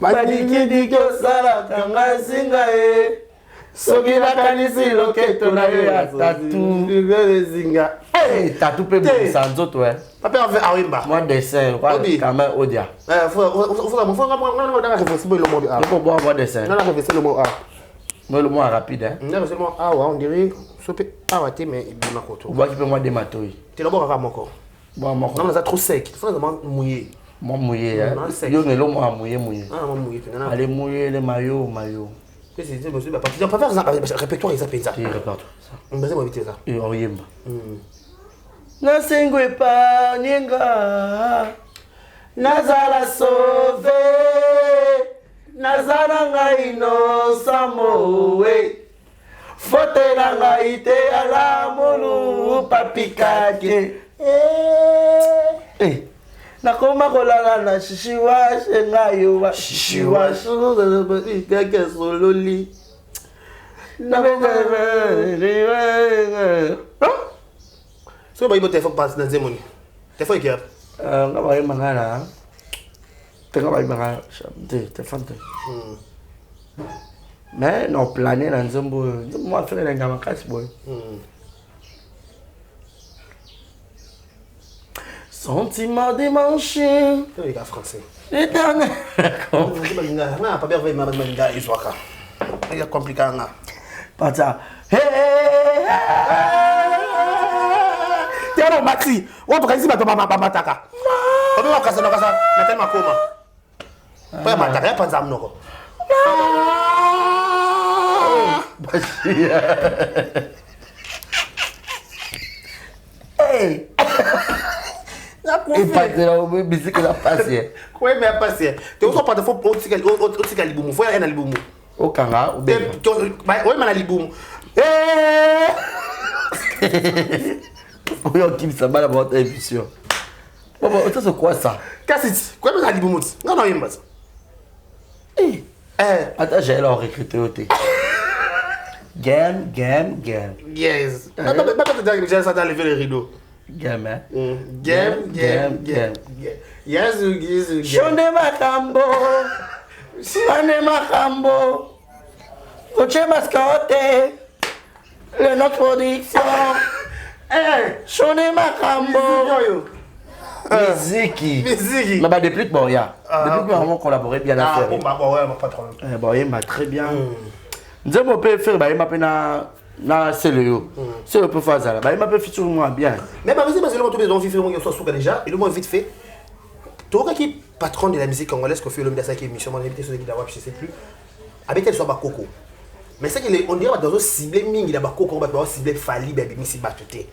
badikidiki osalaka nga zinga ye soki nakanisi loketo na yo ya tatu zinga tatu mpe bokisa nzoto papa ave awimba moi dessin kama odia moi dessin moi le mot rapide non c'est moi on dirait sope awate mais ibima koto on voit qu'il peut moi dématouiller tu le bois moko bon moko non ça trop sec il faut vraiment mouiller moi mouiller yo ne lo moi mouiller moi mouiller allez mouiller les maillots c'est monsieur pas tu peux faire répertoire et ça fait ça répertoire ça on va éviter ça et oyemba na sengo epanyenga nazala sauvé nazala ngai no samowe fote na ngai te ala mulu papikake nakoma kolala na shishiwashe ngayo wa shishiwashe kaka sololi so ba ibo téléphone passe na zemoni téléphone qui nga ba mangana tenga ba mangana téléphone mais non planer na nzembo moi faire na ngama kasi boy sentiment dimanche les gars français Éternel. Nga pas bien vraiment nga izwaka. Il est compliqué nga. Pata. Tero Maxi, on peut quasi battre ma mataka. On va casser na casa, na tellement coma. Pas mataka, pas zam noko. Hey. E pati la ou musique la passe. Quoi mais passe. Tu os pas de faux au libumu, foi ena libumu. O kanga ou bien. Ouais mana libumu. Oui, on kiffe ça mal à votre émission. Bon, ça c'est quoi ça? Qu'est-ce quoi mais libumu? Non yemba. Attends, j'ai leur recruté au thé. Game. Yes. Pas déjà ça dans lever le rideau. Game, hein? Game. Yes. Shone Makambo. Shone Makambo. Oche Mascotte. Le notre production. Shone Makambo. Musique. Mais bah depuis que bon, depuis que on collaboré bien à faire. Bon bah ouais, pas de problème. Bon, il m'a très bien. Nous avons pu faire, il m'a na c'est le c'est le peu faire ça là, il m'a fait sur moi bien. Mais bah vas-y parce que le tout les gens vivent moi soit souka déjà et le moins vite fait. Toi qui patron de la musique congolaise qu'on fait l'homme d'assa qui émission mon invité sur qui d'avoir je sais plus. Avec elle soit ba coco. Mais c'est que on dirait dans un ciblé mingi là ba coco ba ciblé Fally ba bimisi batuté.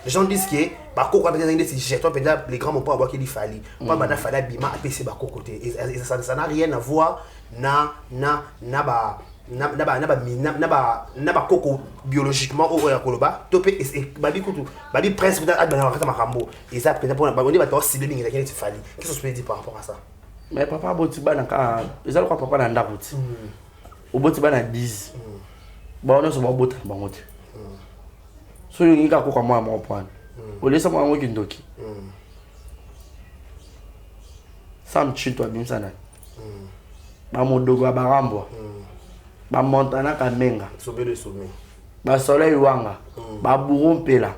Les gens disent que ba coco peut-être c'est jeton peut-être les grands mon pas avoir qui dit Fally. Pas bana Fally bima APC ba coco et ça n'a rien à voir na koko biologiquement au koloba topé et babi kutu babi presque peut-être adana rakata makambo et ça peut-être pour on dit ba to ciblé mingi qui Fally. Qu'est-ce que tu peux dire par rapport à ça? Mais papa botiba na ka ezalo kwa papa na ndakuti o botiba na 10 bon on se va botter bango te so yo ngika ko kwa moi mon point o laisse moi ngo kindoki sam chito abimsa na ba modogo abarambo ba montana kamenga sommet le sommet ba soleil wanga ba burumpela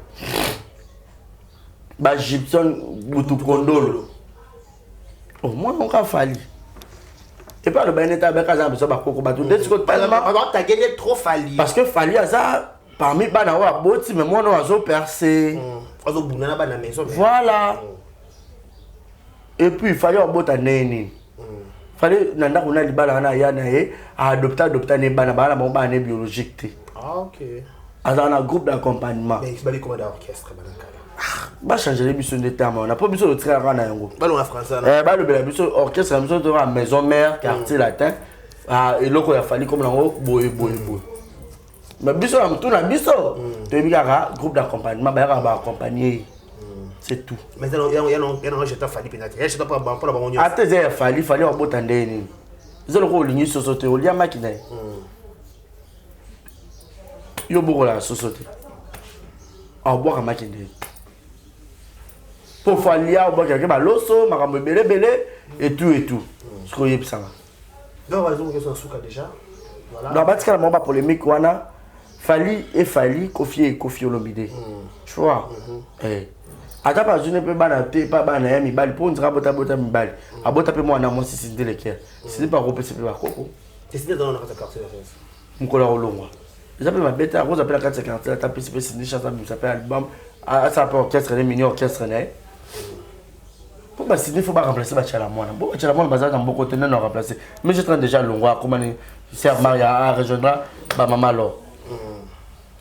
ba Gibson butu kondolo au moins on a Fally et pas le beneta avec ça besoin ba koko ba tout dès que tellement t'as gagné trop Fally parce que Fally a ça parmi bana wa boti mais moi on a zo percer ozo bunana ba na maison voilà et puis il fallait bota neni fallait nanda kuna libala na ya na ye adopter ne bana bana bon bana biologique te OK azana groupe d'accompagnement mais il fallait comme d'orchestre banaka ba changer les biso de terme on a pas besoin de tirer na yango ballon en français là ba le bela biso orchestre biso de la maison mère quartier latin et loko ya Fally comme nango boy mais biso na mtu na biso to bikaka groupe d'accompagnement ba ya ba accompagner c'est tout mais il y a jeté Fally penalty je sais pas pour la bonne ate ze Fally obota ndeni zelo ko lingi sosote olia makina yo bokola sosote abwaka makina pour Fally abwaka ke ba loso makambo belé et tout ce qu'on y psanga donc on va dire que c'est souka déjà voilà dans batika la polémique wana Fally Kofi Olomide tu vois ata pas une peu bana te pas bana ya mibali pour ndira bota mibali abota pe mwana mo si sinde le cœur c'est pas repé c'est pas koko c'est dans notre quartier mkola olongwa ça peut mabeta rose appelle 450 la tape c'est sinde chanson ça s'appelle album ça peut orchestre les mini orchestre né pour ba sinde faut pas remplacer ba chala mwana bon chala mwana bazaka dans beaucoup de non remplacer mais je train déjà longwa comment ni c'est Maria rejoindra ba mama lo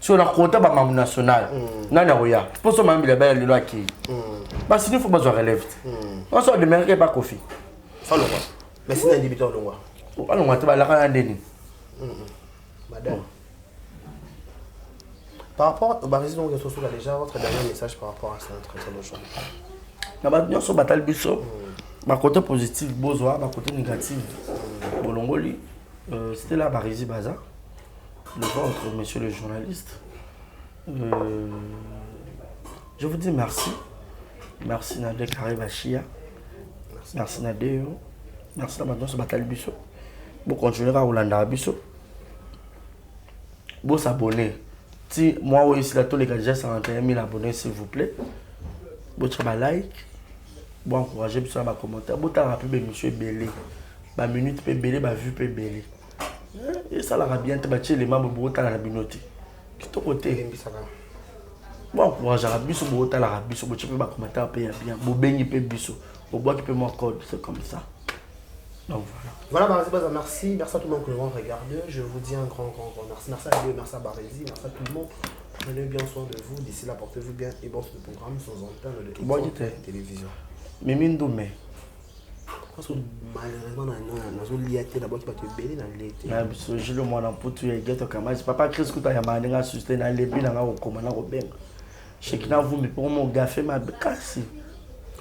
sur la quota ba mamu national nana oya pour ça mambi la belle lelo aki parce qu'il faut pas relève on sort de merke pas Kofi fa longwa mais c'est un débutant longwa on longwa te ba la kana ndeni madame par rapport bah vas-y donc sur déjà votre dernier message par rapport à ça très très bon na ba nyonso batal biso ba côté positif bozwa ba côté négatif bolongoli c'était là Barizi Baza le vôtre, monsieur le journaliste. Je vous dis merci. Merci Nadé Karibachia. Merci Nadé. Merci à maintenant ce bataille biso. Vous continuerez à Hollanda biso. Vous s'abonner. Si moi ici là tous les gars déjà 51 000 abonnés s'il vous plaît. Vous like. bon encourager biso na ba commentaire botala pe monsieur belé ba minute pe belé ba vue pe belé et ça la bien te batie les membres botala na binote kito côté bon encourager biso botala biso botie pe ba commentaire pe bien bo bengi pe biso bo bois qui peut mon code c'est comme ça. Donc voilà, merci à tout le monde que nous regardez. Je vous dis un grand merci. Merci à Dieu, merci à Barézi, merci à tout le monde. Prenez bien soin de vous. D'ici là, portez-vous bien et bon ce programme sans entendre de télévision. Mais mine dommage. Parce que malheureusement, nous avons lié d'abord qui va te bénir dans l'été. Je le vois dans pour tu es ghetto comme ça. Papa Chris que tu as demandé à soutenir dans les bilans au commandant Robert. Je qui n'a vous mais pour mon gars fait ma casse.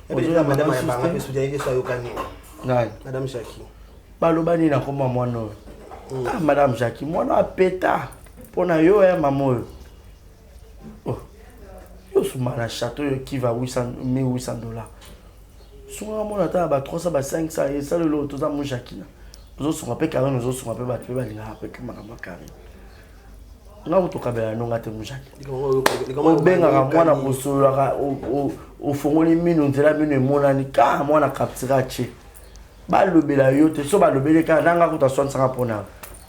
Et bien madame a pas soutenu que soit au canin. Madame Jackie. Balobani na koma mwana. Ah madame Jackie, mwana a peta. Pona yo maman. Oh. Yo suma na château qui va 1800 $. Souvent mon ata ba 300 ba 500 et ça le lot tout ça mon Jackie. Nous autres on peut carré nous autres on peut battre ba linga avec makama carré. Na utoka bela nonga te mon Jackie. O benga mwana kosola o fongoli mino nzela mino monani ka mwana kaptira che. Balobela yo te so balobele ka nanga ko ta 65 pona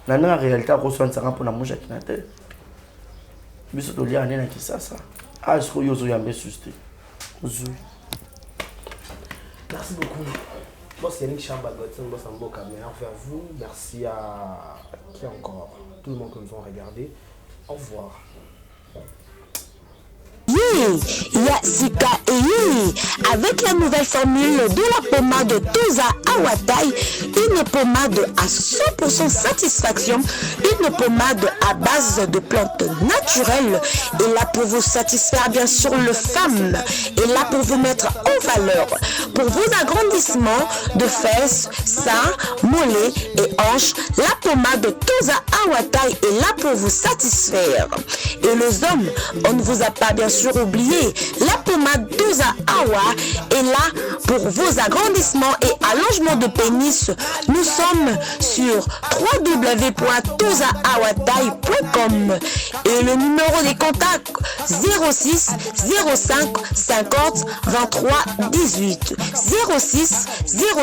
na na réalité ko 65 pona mo Jackie na te biso to lia nena ki sasa a so yo zo yambe susté zo. Merci beaucoup. Moi c'est Yannick Chamba Godson boss en beau caméra vers vous. Merci à qui encore tout le monde que nous ont regardé. Au revoir. Yasika et avec la nouvelle formule de la pommade Toza Awatai, une pommade à 100% satisfaction, une pommade à base de plantes naturelles, et là pour vous satisfaire bien sûr le femme, et là pour vous mettre en valeur, pour vos agrandissements de fesses, seins, mollets et hanches, la pommade Toza Awatai est là pour vous satisfaire. Et les hommes, on ne vous a pas bien sûr oublié, la pommade Toza Awa est là pour vos agrandissements et allongements de pénis. Nous sommes sur www.tozaawatai.com et le numéro des contacts 06 05 50 23 18 06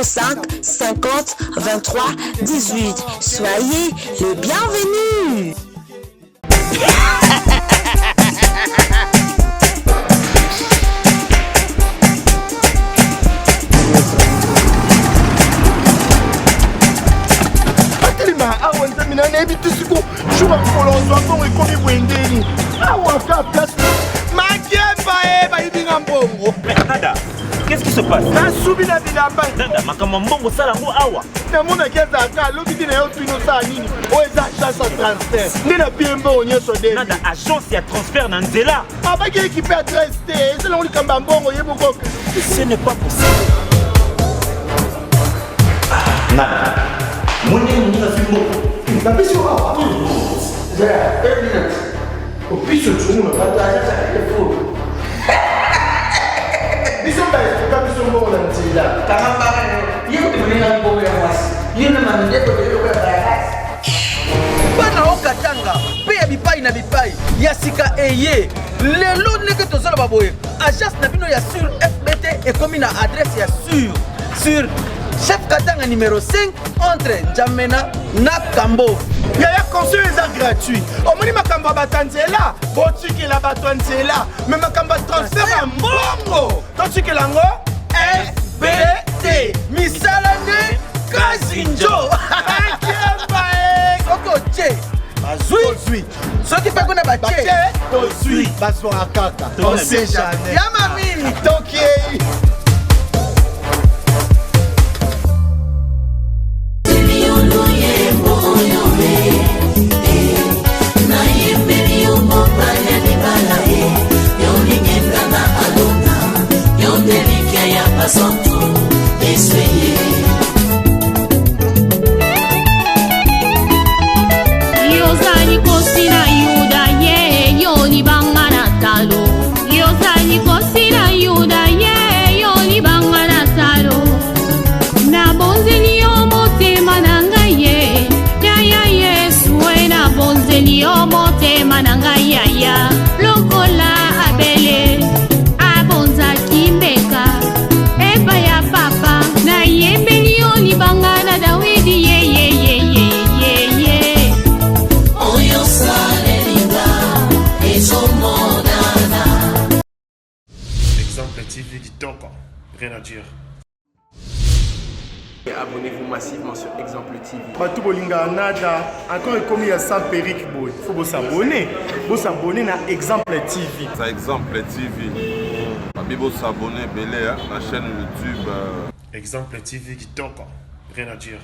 05 50 23 18. Soyez les bienvenus. awa nzamina nayebi tisiko jour akolonzwa mbongo ekomi bwendeni awa ka place makemba bayibinga mbongo. Nada, qu'est-ce qui se passe? nasubi na bilamba Nada, makambo mbongo sala ngo awa namonaki ezalaka alobi ntina yo twino osala nini oyo eza agence ya transfert nde na bie mbongo nyonso de Nada, agence ya transfert na nzela abaki ekipe adresse te ezelango likambo ya mbongo yeboko. Ce n'est pas possible. Nada, moni na fimbo napesi yo awa opiso tumu na pata biso baesuka biso mbongo na nzela bana okatanga mpe ya bipai na bipai ya sika eye lelo ndenge tozala baboye agence na bino ya sur fbt ekomi na adresse ya sur chef Katanga numéro 5 entre Njamena na Kambo. Yaya conseil eza gratuit. Omoni makambo ya batanzela, botikela bato ya nzela, me makambo ya transfert ya mbongo. Totikela ngo FBT. Misala nde Kazinjo. Akemba Koko che. Bazui. Soki pe kuna bache. Tozui. Basora kaka. On sait jamais. Ya mami. Tokiei. Yozani kosina yuda ye yoni bangana talo. Yozani kosina yuda ye yoni bangana talo. Na bonzeli motema nanga ye ya Yesu na bonzeli motema nanga ya lokola abele abonza kimbeka epa ya dire. Et abonnez-vous massivement sur Exemple TV. Batou Bolinga Nada, encore et comme il y a 100 périques, il faut vous s'abonner. Vous s'abonner à Exemple TV. C'est Exemple TV. Vous s'abonner à la chaîne YouTube. Exemple TV qui toque, rien à dire.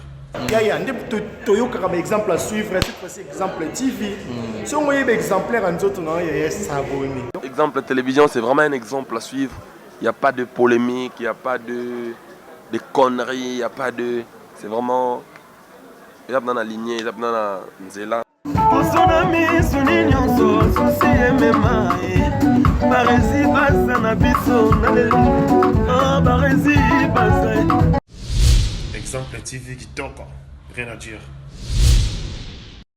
Yaya, un exemple à suivre, cette fois-ci Exemple TV. Si on voyait exemplaire en autres, il y a s'abonner. Exemple télévision, c'est vraiment un exemple à suivre. Il n'y a pas de polémique, il n'y a pas de conneries, il n'y a pas de... C'est vraiment... Il y a dans la lignée, il y a dans la nzela. Exemple TV qui toque, rien à dire.